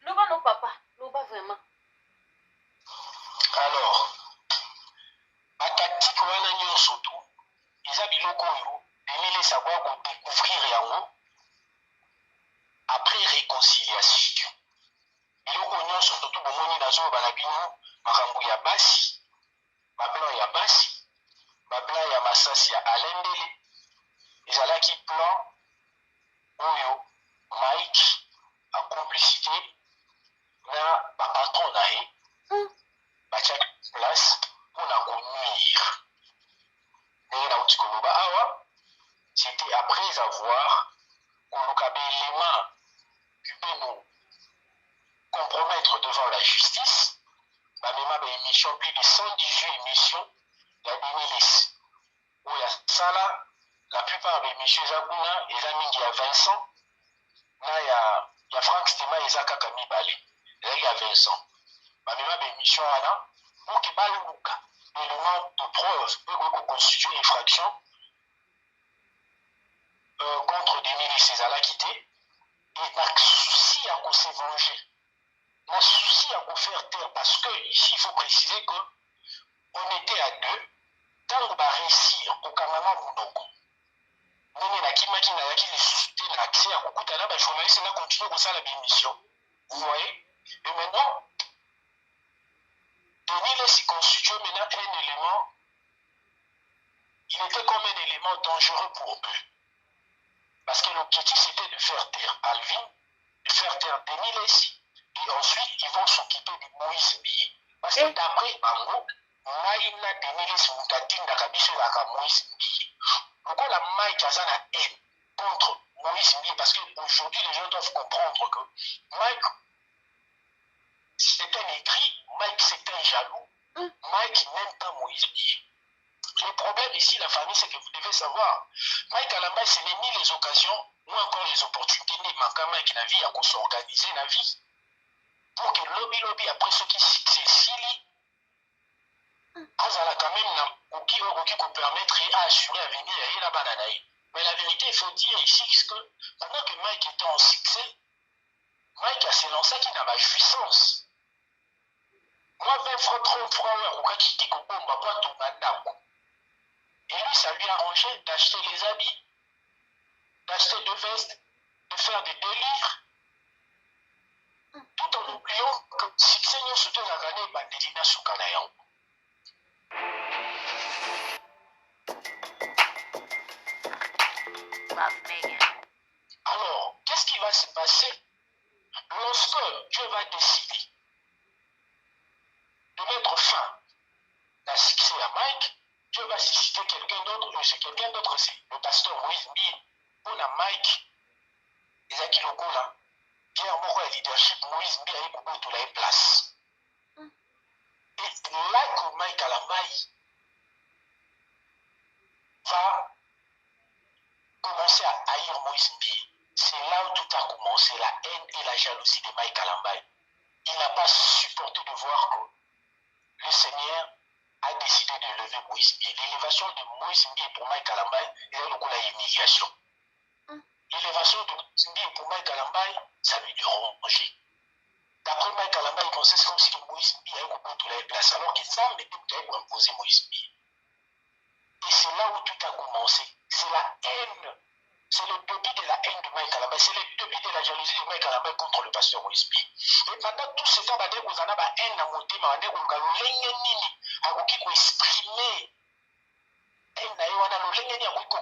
loba no papa loba vraiment alors batactique wana nyonso tu eza biloko oyo Deniles akoya kodécouvrir yango après réconciliation nazoyoba na bino makambo ya basi baplan ya basi baplan ya masasi ya alendele ezalaki plan oyo Mike a complicité na bapatron na ye batiaki place mpona konuire ndenge nauti koloba awa c'était après avoir koluka baélément qui peut nous compromettre devant la justice bamema baémission plus de 118 émissions ya Denilis oyo asala la plupart baémission eza kuna eza mingi ya Vincent na ya Frank Stema eza kaka mibale ezalaki ya Vincent bamema baémission wana moke baluka élément de preuve oyo koconstitue infraction contre Denilis ezalaki te et na souci à qu'on se venger na souci à qu'on faire taire parce que ici il faut préciser que on était à deux ntango baréussir kokanganga monoko ndenge nakimaki nayaki lisusu te na accès ya kokutana bajournaliste na continue kosala bémission vous voyez et maintenant Denilis constitue maintenant un élément il était comme un élément dangereux pour eux parce que l'objectif c'était de faire taire Alvin de faire taire Denilis et ensuite ils vont s'occuper de Moïse Mbiye parce que d'après bango ngai na Denilis moto atindaka biso ezalaka Moïse Mbiye lokola Mike aza na haine contre Moïse Mbiye parce que aujourd'hui les gens doivent comprendre que Mike c'est un écrit, Mike c'est un jaloux, Mike n'aime pas Moïse Mbiye. Le problème ici, la famille, c'est que vous devez savoir, Mike Alambai, ce n'est ni les occasions, ou encore les opportunités, ni Makama qui n'a vie à s'organiser la vie. Pour que lobby, après ce qui s'est azala quand même qui peut permettre et assurer à venir et la banane. Mais la vérité, il faut dire ici que pendant que Mike était en succès, Mike a s'est lancé qui n'a pas jouissance. Moi, 20 francs, 30 francs, ou qui dit qu'on va pas tout madame. Et lui, ça lui a arrangé d'acheter les habits, d'acheter des vestes, de faire des délires, tout en oubliant que si Seigneur se donne à gagner, Bandelina Soukanayan. Alors, qu'est-ce qui va se passer lorsque Dieu va décider de mettre fin à la succès à Mike? Dieu va susciter quelqu'un d'autre, c'est quelqu'un d'autre, c'est le pasteur Moïse Mbiye. On a Mike, Ezaki Lokola, Pierre Moko et leadership, Moïse Mbiye, et Kobo, tout la place. Et là que Mike Alambai va commencer à haïr Moïse Mbiye. C'est là où tout a commencé, la haine et la jalousie de Mike Alambai. Il n'a pas supporté de voir que le Seigneur a décidé de lever Moïse Mbiye. L'élévation de Moïse Mbiye pour Mike Alambai est une humiliation. L'élévation de Moïse Mbiye pour Mike Alambai, ça lui dérangeait. D'après Mike Alambai, il pensait comme si Moïse Mbiye avait coupé toutes les places, alors qu'il semble être pour imposer Moïse Mbiye. Et c'est là où tout a commencé. C'est la haine. C'est le début de la haine de Mike Alambai. C'est le début de la jalousie de Mike Alambai contre le pasteur Moïse Mbiye. Et pendant tout ce temps, vous en avez haine à monter, mais vous avez akoki koexprime haine na ye wana lolenge nini akoki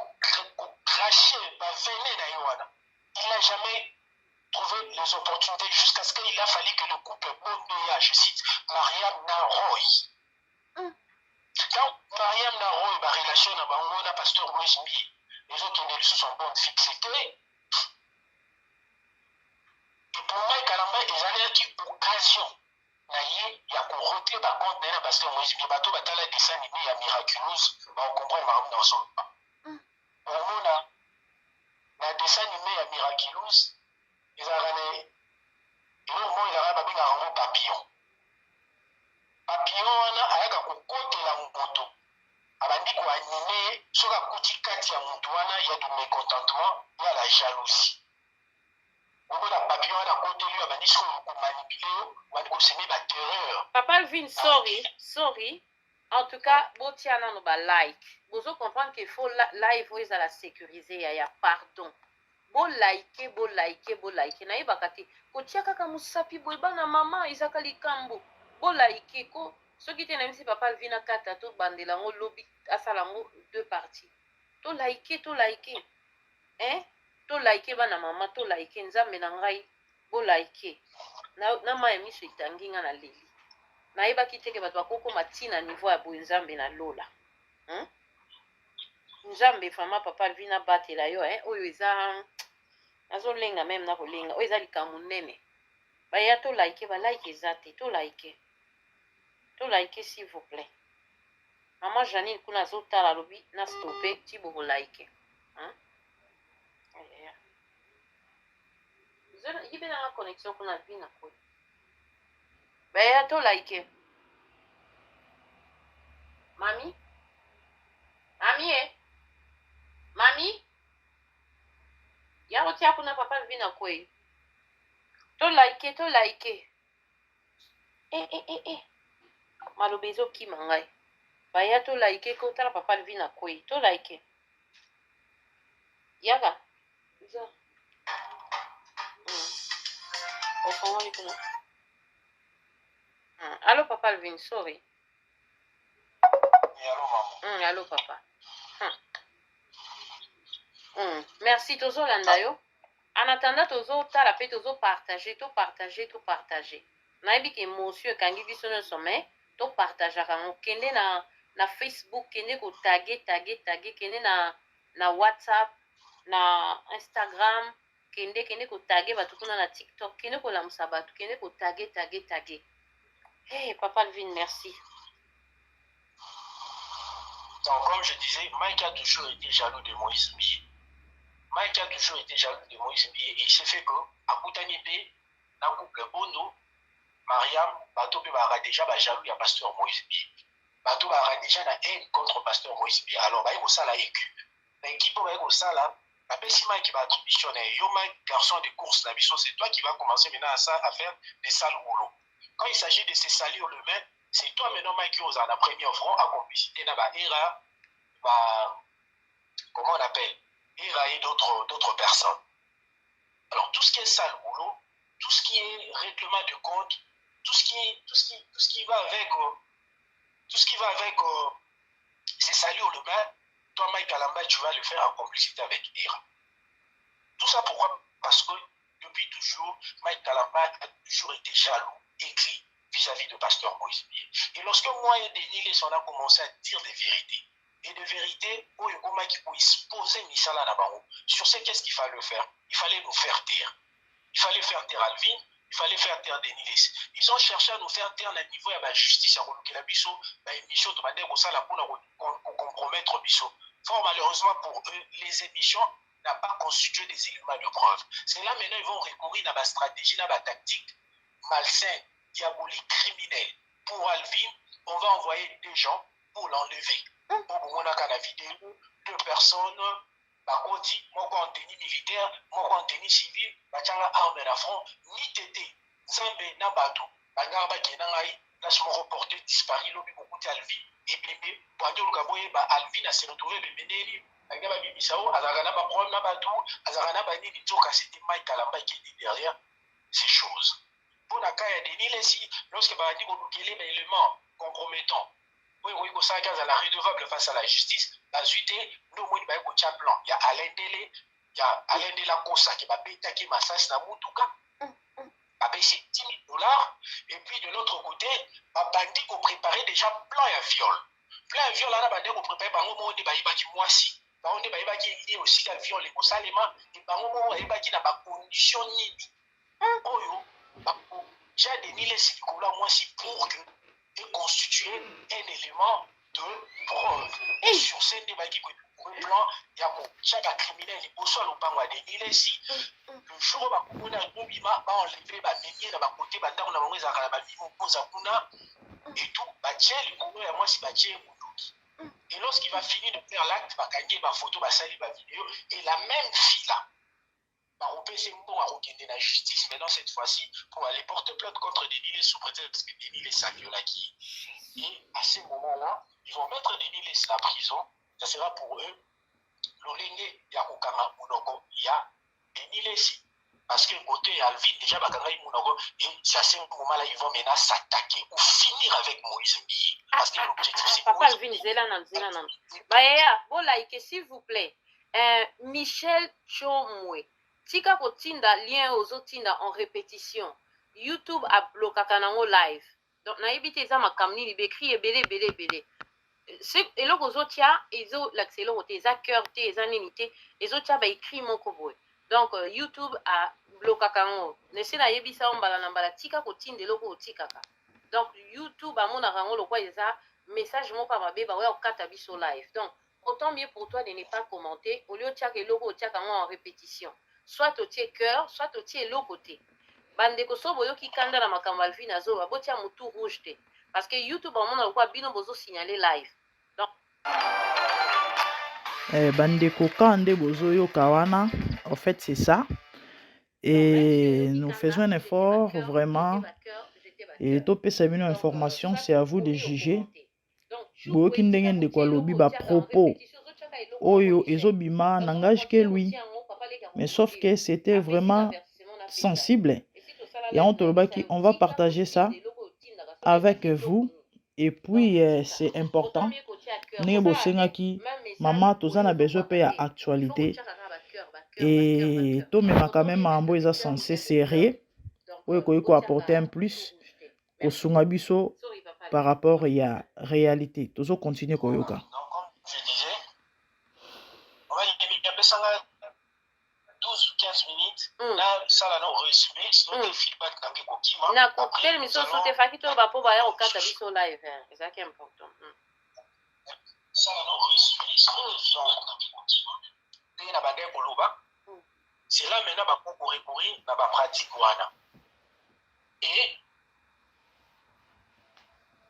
kocrache bavene na ye wana. Il n'a jamais trouvé les opportunités jusqu'à ce qu'il a fallu que le couple Bondoya, je cite, Mariam Naroy. Donc, Mariam Naroy, la relation na bango na pasteur Moïse Mbiye, les autres ne sont bonnes fixées. Et pour Mike Alambai, ils avaient une occasion. Il y a qu'on retire par contre d'ailleurs parce que Moïse Mbiye bateau batala dessin animé il y a Miraculous on comprend maram dans son on a la dessin animé il y a Miraculous ils ont gagné et au moins il a babinga rango papillon on a avec un côté la moto abandi ko animé sur la kuti kati ya moto wana il y a du mécontentement il y a la jalousie. Papa Alvin, sorry. En tout cas, botiana no ba like. Bozo comprendre qu'il faut live voice à la sécuriser, il y a pardon. Bo like. Na iba kati. Kotia kaka musapi boiba na mama izaka likambo. bolaike ko soki te na misi papa alvina kata tobandela yango lobi asala yango deux parties tolaike tolaike bana mama tolaike nzambe na ngai bolaike na mai miso etangi nga na leli nayebaki teke bato bakokoma ntina niveau ya boye nzambe na lola nzambe fama papa alvina batela yo oyo eza nazolenga meme na kolenga oyo eza likambo nene baya tolaike balaike eza te tolaike s'il vous plaît mama janine kuna azotala alobi na stope ti bokolaike yibe nanga connexion kuna vina kwe baya tolaike mami mami ya kotia kuna papa vina kwe tolaike maloba ezokima ngai baya tolaike kotala papa alvina kwe tolaike yaka eza ofongoli kuna allo papa alvin sorry allo papa merci tozolanda yo en attendant tozotala mpe topartage nayebi ke émotion ekangi biso nyonso me topartageaka yango kende na Facebook kende kotage kende na WhatsApp na Instagram kende kotage bato kuna na TikTok kende kolamusa bato kende kotage hey papa Alvin merci. Donc, comme je disais, Mike a toujours été jaloux de Moïse Mbié. Et il s'est fait que, à Koutanipe, dans le couple Bono, Mariam, Bato Bebara déjà jaloux, il y a pasteur Moïse Mbié. Bato Bebara déjà na haine contre pasteur Moïse Mbié. Alors, il y a ça la équipe. L'équipe, il y a ça là. Après, si Mike va missionnaire, yo Mike, garçon de course, la mission, c'est toi qui vas commencer maintenant à faire des sales rouleaux. Quand il s'agit de se salir le main, c'est toi maintenant Mike qui ose en la première front à complicité na era comment on appelle era et d'autres personnes. Alors tout ce qui est sale boulot, tout ce qui est règlement de compte, tout ce qui va avec c'est salir le main, toi Mike Alamba tu vas le faire en complicité avec era. Tout ça pourquoi? Parce que depuis toujours Mike Alamba a toujours été jaloux, écrit vis-à-vis de pasteur Moïse Mbié. Et lorsque moi et Denis on a commencé à dire des vérités, et de vérité, qui poser Misala Nabarou, sur ce qu'est-ce qu'il fallait faire? Il fallait nous faire taire. Il fallait faire taire Alvin, il fallait faire taire Denis. Ils ont cherché à nous faire taire à niveau de la justice, à la biso, émission de manière pour compromettre biso. Fort malheureusement pour eux, les émissions n'ont pas constitué des éléments de preuve. C'est là maintenant ils vont recourir à la stratégie, à la tactique malsaine, diabolique, criminelle. Pour Alvin, on va envoyer des gens pour l'enlever. On a la vidéo, 2 personnes, moi en tenue militaire, moi en tenue civile, bachanga arme na front, ni tété, Zambé na batou, bangarba kenangai, laisse-moi reporter disparu, l'obi beaucoup d'Alvin. Et bébé, Boadou Gaboye, Alvin a se retrouvé bébé, Agaba Bibisao, Azagana ba problème na batou, Azagana ba nini, Djoka, c'était Mike Alamba qui était derrière ces choses. Pour la cas de Nilesi, lorsque Badi Godoukele, élément compromettant, oui, ça a la redevable face à la justice, la suite, nous, il y a un plan. Il y a Alain Dele, il y a Alain de la Kosa qui va payer qui massage na Moutouka, va payer $10 000. Et puis de l'autre côté, Bandi a préparé déjà plan à viol. Plan à viol, là, Bandi a préparé par un moment de Baïbaki Moisi. Par un moment de Baïbaki lié aussi à viol et au Salema, et par un moment de Baïbaki n'a pas condition ni. Oyo, j'ai des Niles Moisi pour que de constituer un élément de preuve. Et sur ce débat qui est plan, il y a chaque criminel qui peut soit le pangwa de Nilesi. Le jour où on a enlevé, on a côté, et tout, et lorsqu'il va finir de faire l'acte, il va gagner ma photo, ma vidéo, et la même fille là. On peut essayer de la justice, maintenant cette fois-ci, pour aller porter plainte contre Denis sous prétexte que Denis Saviola qui. Et à ce moment-là, ils vont mettre Denis à la prison. Ça sera pour eux l'Olenge Yakokama Mounoko Ya Denis. Parce que côté Alvin, déjà, et c'est à ce moment-là, ils vont maintenant s'attaquer ou finir avec Moïse Mbi. Parce que l'objectif, c'est Papa Alvin, Zélanan. Baya, bon like, s'il vous plaît. Michel Chomwe. Tika kotinda lien aux tinda en répétition. YouTube a bloqué kanango live. Donc, na ebite za makamni li bekri ebele. Et là, aux autres, ils ont l'accéléré, ils ont cœur, ils ont limité, les autres, ils ont écrit mon coboy. Donc, YouTube a bloqué kango. Ne sait pas si ça on bala nambala tika kotin de loko tika ka. Donc, YouTube a mon arango le quoi ils ont message mon pas ma bébé ouais au katabiso live. Donc, autant mieux pour toi de ne pas commenter au lieu de tirer le logo tika kango en répétition. Soit au tiers cœur, soit au tiers l'autre côté. Bande ko so boyo ki kanda na makambo alfi na zo ba botia mutu rouge te. Parce que YouTube a mon quoi bino bozo signaler live. Bandeko Kande Bozoyo Kawana, en fait c'est ça. Et nous faisons un effort vraiment. Et topé sabino information, c'est à vous de juger. Boyoki ndenge de quoi lobi ba propos. Oyo ezobima n'engage que lui. Mais sauf que c'était vraiment sensible. Et on va partager ça avec vous. Et puis c'est important. Maman, tout ça a besoin de actualité. Et tout même quand même mambo est censé sérieux. Oui, il faut apporter un plus au Sungabiso par rapport à la réalité. Toujours continuer Koyoka. Donc, comme je disais, on va y aller 12 ou 15 minutes. Là, ça là, on résumé. Sinon, le feedback n'a pas beaucoup. Na cocktail, mais ça, c'est fait que tu vas pas au katabiso live. C'est ça qui est important. Ça là, on résumé. Sinon, le feedback n'a pas beaucoup. Et na bandé koloba. C'est là maintenant ba recourir na ba pratique wana. Et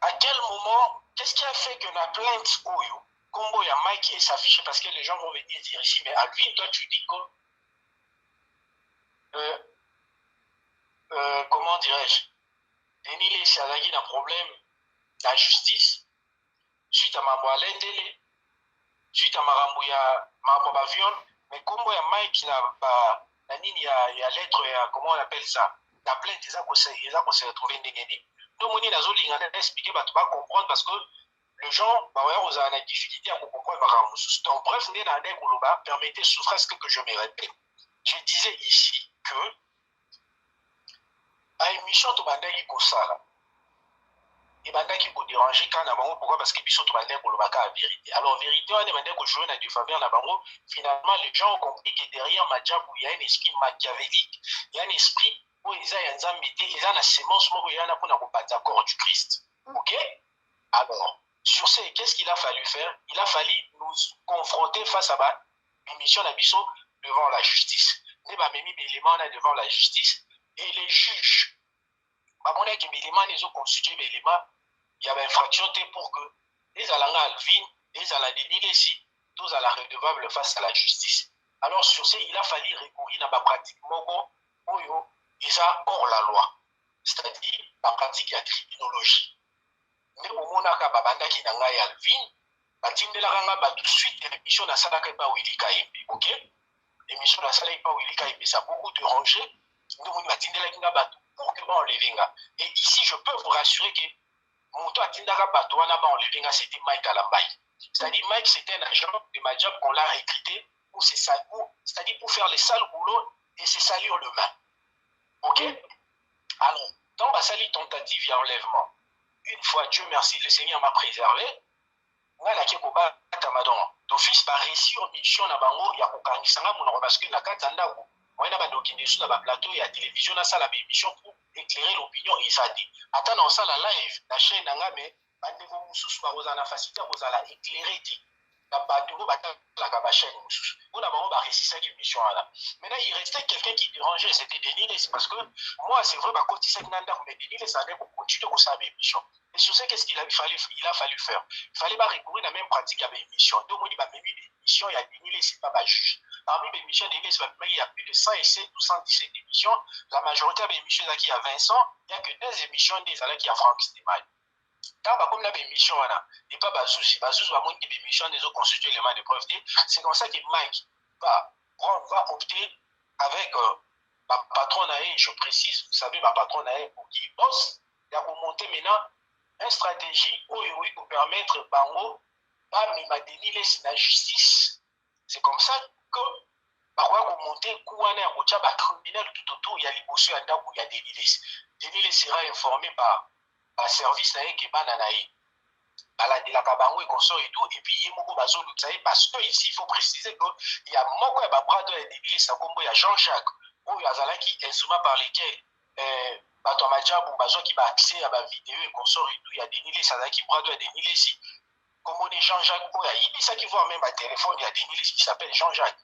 à quel moment, qu'est-ce qui a fait que la plainte Oyo, Combo et Mike est s'affiché parce que les gens vont venir dire ici, mais Alvin, toi tu dis que comment dirais-je, Denis Salagi a un problème de la justice suite à ma boalendele, suite à ma viol, mais Combo et Mike n'a pas la ligne, il y a lettre, comment on appelle ça, la plainte, ils ont s'est retrouvé ndengene. Donc, on a expliqué, tu vas comprendre parce que les gens, ils ont une difficulté à comprendre. Donc, bref, permettez, souffrance que je me répète. Je disais ici que à émission, tu vas dire et bandaki ko déranger quand na bango pourquoi parce que biso to bandaki ko lobaka la vérité alors vérité on demandait ko jouer na défaveur na bango finalement les gens ont compris que derrière Madjabou il y a un esprit machiavélique il y a un esprit où ils ont un zambité ils ont la sémence moko il y en a pour na ko battre corps du Christ. OK, alors sur ce qu'est-ce qu'il a fallu faire? Il a fallu nous confronter face à ba émission na biso devant la justice ne ba memi élément là devant la justice et les juges ba mona ki élément les ont constitué élément. Il y avait infraction pour que les Alanga Alvin, les Aladini, tous à la redevable face à la justice. Alors sur ce, il a fallu recourir à la pratique mogo, oyo, et ça hors la loi. C'est-à-dire la pratique de la criminologie. Mais au moment où babanda qui n'a pas Alvin, batinde la ranga ba tout de suite l'émission na sala ka ba Willy Kaimbe, OK? L'émission na sala ka Willy Kaimbe, ça a beaucoup dérangé. Nous batinde la kinga ba pour que on levinga. Et ici je peux vous rassurer que Mouto Atindara Batouana c'était Mike Alambay. C'est-à-dire Mike c'était un agent de Madjab qu'on l'a recruté pour c'est-à-dire pour faire les sales boulots et se salir le main. OK? Alors, dans ma salie tentative, il y a enlèvement. Une fois, Dieu merci, le Seigneur m'a préservé. Moi, la Kekoba Tamadon. D'office, par réussir mission na bango, il y a Kokangisanga, parce que la Katanda, moi, na documentation na plateau et à télévision, na salle émission pour éclairer l'opinion et ça dit. Attends, on la live, la chaîne n'a mais bandeko mususu ba ozana facilité ozala éclairer dit. La bandeko batala ka chaîne mususu. On a vraiment ba réussir cette émission là. Maintenant, il restait quelqu'un qui dérangeait, c'était Denis, c'est parce que moi, c'est vrai, bah, quand il s'est nanda, mais Denis, ça allait continuer comme ça émission. Et sur ça, qu'est-ce qu'il a fallu faire? Il fallait pas recourir à la même pratique avec l'émission. Donc, on dit, bah, même l'émission, il y a Denis, c'est pas juge. Parmi les émissions d'Église, il y a plus de 107 ou 117 émissions. La majorité des émissions qui a 20 ans, il n'y a que 2 émissions des qui a Franck Stémal. Quand comme la émission, il n'y a pas Bazouzi. Bazouzi va monter des émissions des autres constitués éléments de preuve. C'est comme ça que Mike va opter avec patron je précise, vous savez, patron pour qui bosse, il y a monter maintenant une stratégie oui, pour permettre bango ma déniler la justice. C'est comme ça que va monter kouane ya kocha ba criminel tout autour, il y a liboso ya ndako ya déniler. Déniler sera informé par service na qui bana na ye. Baladelaka bango et consort et tout, et puis il y a parce que ici il faut préciser qu'il y a moko ya bras de déniler sa combo ya Jean-Jacques ou ya zalaki instrument par lesquels bato majabu bazo qui ba accès à ba vidéo et consort et tout, il y a déniler ça qui bras de déniler si comme on est Jean-Jacques ou il ça qui voit même à téléphone il y a déniler qui s'appelle Jean-Jacques.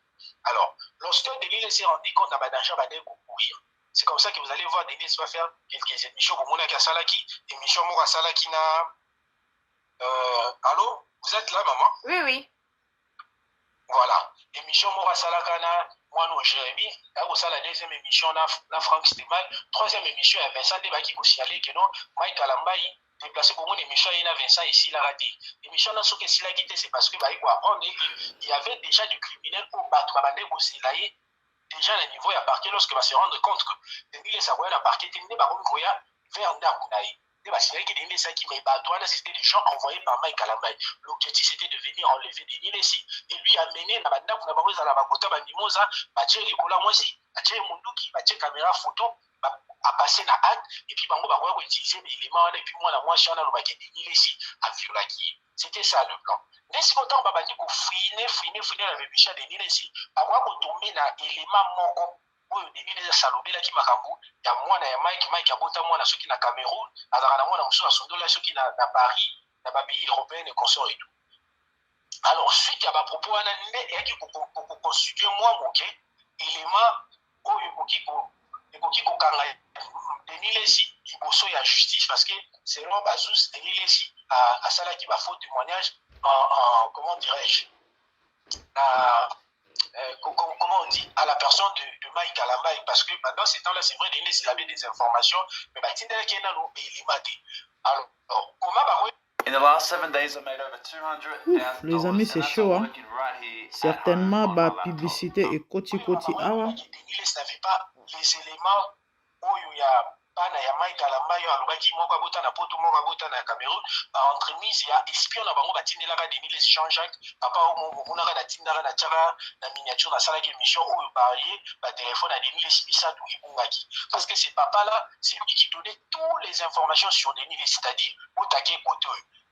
Alors lorsque déniler s'est rendu compte dans danger va courir. C'est comme ça que vous allez voir déniler va faire quelques émissions comme on a salaki émission moko salaki na allô, vous êtes là, maman? Oui. Voilà. Émission Mora Salakana, moi, nous, Jérémy. Là, vous la deuxième émission, na Franck Stemal. Troisième émission, il y a Vincent Debaki qui a que non, Mike Alambaï, déplacé pour mon émission, il y a Vincent ici, il a raté. L'émission, ce que s'il a quitté, c'est parce que, il faut apprendre qu'il y avait déjà du criminel au battre, déjà, le niveau, il a parqué lorsque va se rendre compte que, il a parqué, il y a vers Ndakunaï. C'était des gens envoyés par Mike Alambay. L'objectif c'était de venir enlever des Nilesi et lui amener la banda pour n'avoir à la bakota banimosa, batcher les cola moi si, batcher Munduki, batcher caméra photo, à passer la hâte et puis bango bago utiliser des éléments et puis moi la moi chana le baquet des Nilesi à Violaki. C'était ça le plan. Mais si autant babandi ko fouiner la bicha des Nilesi, bago tomber na élément moko oyo déniler salobela ki makambu ya mwana ya Mike abota mwana soki na Cameroun azaka na mwana musu asondola soki na Paris na ba pays européens et consort et tout. Alors suite ya ba propos wana ne yaki ko constituer moi moke élément oyo ekoki ko kanga déniler si liboso ya justice parce que selon Bazous déniler si à sala ki ba faux témoignage en comment dirais-je comment on dit, à la personne de Mike Alambay, parce que pendant ces temps-là, c'est vrai, il avait des informations, mais alors, comment In the last 7 days, I made over $200,000. Les amis, c'est chaud, hein? Certainement, ma publicité et koti awa. n'avait pas les éléments où il y a bana ya Mike Alambay alobaki moko abota na poto moko abota na Cameroun entremise ya espion na bango batindelaka Denis Jean-Jacques papa omonaka na tindaka na tiaka na miniature na salaki émission oyo baye ba téléphone à Denis Bissatou ibungaki parce que ce papa là c'est lui qui donnait toutes les informations sur Denis, c'est-à-dire otake koto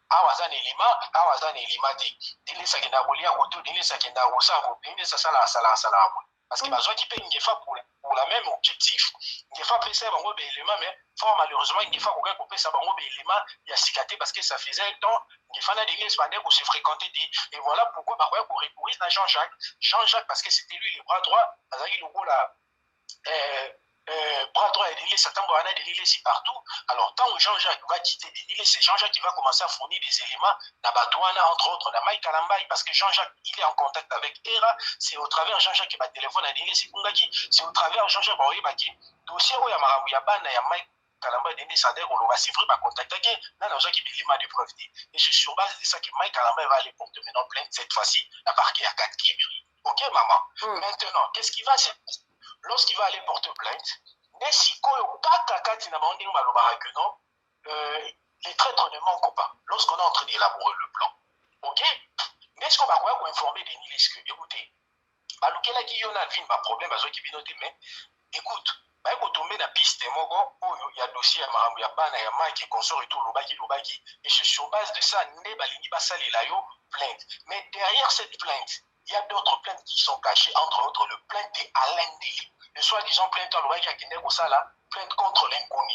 awazan élément te Denis sakenda kolia koto Denis sakenda kosako Denis sala parce que besoin qui paye une fois pour la même objectif. Une fois après ça, bango élément mais fort malheureusement une fois qu'on couper ça bango élément il y a cicaté parce que ça faisait un temps une fois na l'église bandé pour se fréquenter et voilà pourquoi bah pour recourir à Jean-Jacques parce que c'était lui le bras droit azaki logo la bras droit et Denis certains bras de Denis partout. Alors tant Jean-Jacques va quitter Denis, c'est Jean-Jacques qui va commencer à fournir des éléments Nabatouana entre autres na Mike Alambay parce que Jean-Jacques il est en contact avec Hera, c'est au travers Jean-Jacques qui va téléphone à Denis c'est au travers Jean-Jacques Baoyebaki dossier où il y a Marambu ya bana ya Mike Alambay Denis Sander on va c'est vrai pas contacter là dans Jean qui élément de preuve et c'est sur base de ça que Mike Alambay va aller porter maintenant plainte cette fois-ci la parquet à 4 Kimiri. OK maman. Maintenant qu'est-ce qui va se passer lorsqu'il va aller porter plainte, les traîtres ne manquent pas lorsqu'on est en train d'élaborer le plan. OK? Est-ce qu'on va informer des Nilis que, écoutez, il y a problème, mais écoute, il faut tomber dans la piste, il y a dossier, il y a ban, il y a Mike qui consort et tout, et c'est sur base de ça, plainte. Mais derrière cette plainte, il y a d'autres plaintes qui sont cachées, entre autres le plainte d'Alain Deli. Le soi-disant plainte à l'oreille qui a plainte contre l'inconnu.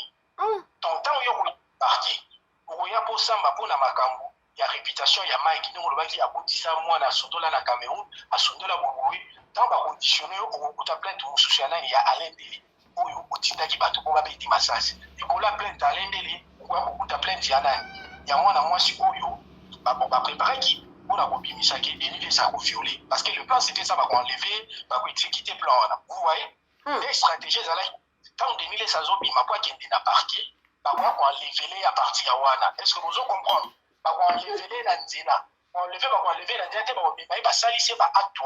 Tant que vous êtes parti, vous êtes pour ça, pour la Makambu, il y a réputation, il y a Mike, nous, le qui a bouti ça, moi, à Sondola, na Cameroun, à Sondola, Bouboué, tant que conditionné, vous êtes plainte, il y a Alain Deli, ou vous êtes qui bateau, vous avez dit massage. Et pour la plainte à Alain Deli, vous êtes plainte, il y a moi, si vous préparer qui on a copié Misaki et ça a violé. Parce que le plan c'était ça, va enlever, va exécuter le plan. Vous voyez, les stratégies, quand on démile ça, il m'a pas qu'il y a parquet, va enlever à partir de Wana. Est-ce que vous comprenez? Va enlever la Nzina. On enlever la Nzina, va salir, va acte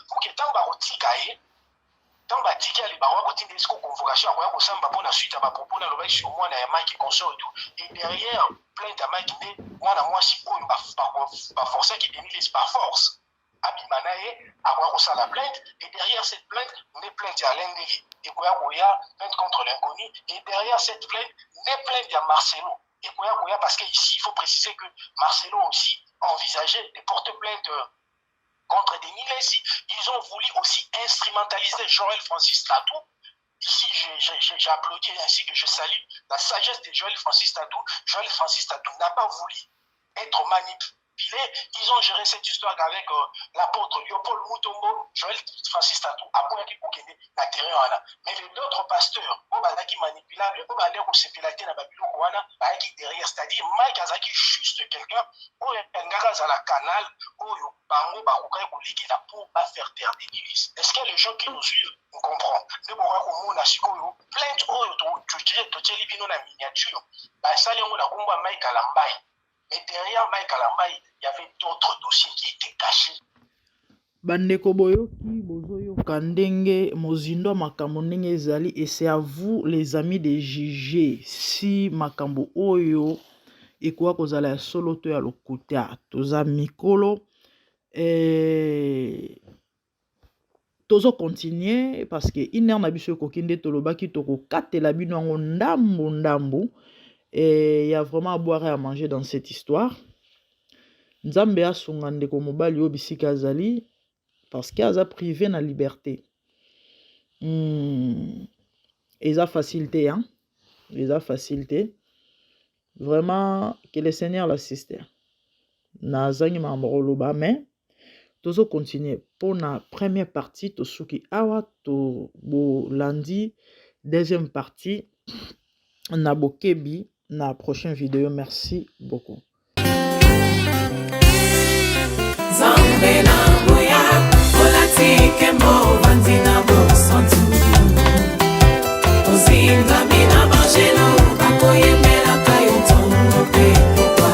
pour que tant va retirer, tant batiki ali bawa kotinda esiko convocation akoya kosamba mpona suite ya bapropos nalobaki sur mwana ya Mike consort et tout et derrière plainte ya Mike nde mwana mwasi oyo baforcaki Demilis par force abima na ye akoya kosala plainte et derrière cette plainte nde plainte ya Alain Ndenge ekoya koya plainte contre l'inconnu et derrière cette plainte nde plainte ya Marcelo ekoya koya parce que ici il faut préciser que Marcelo aussi envisageait de porter plainte contre Demilis. Ils ont voulu aussi instrumentaliser Joël Francis Tatou. Ici, j'applaudis ainsi que je salue la sagesse de Joël Francis Tatou. Joël Francis Tatou n'a pas voulu être manipulé. Ils ont géré cette histoire avec l'apôtre Léopold Mutombo, Joël Francis Tatou, après qui bouquet la terreur. Mais les autres pasteurs, qui manipulables, qui s'épilataient dans la qui derrière, c'est-à-dire Mike Azaki, juste quelqu'un, où à la canal, où Bango Barouka pour faire taire des milices. Est-ce que les gens qui nous suivent, on comprend? Ne pourra qu'on a plainte, tu es la miniature, ça les on a Mike Alambaye. Mais derrière Mike Alambaye, il y avait d'autres dossiers qui étaient cachés. Bandeko boyoki bozoyoka ndenge mozindo makambo ndenge ezali et c'est à vous les amis de juger si makambo oyo ekoa kozala ya solo to ya lokuta toza mikolo tozo continuer parce que une heure na biso ekoki nde tolobaki tokokatela bino yango ndambo et il y a vraiment à boire et à manger dans cette histoire. Nzambe asunga ndeko mobali oyo bisika azali parce qu'il a privé na liberté. Ils a facilité, hein? Ils a facilité. Vraiment, que le Seigneur l'assiste. Nazangi mamoroloba, mais tozo continuer pour la première partie to suki awa to bo lundi deuxième partie na bokebi na prochaine vidéo. Merci beaucoup. Zambe na boya,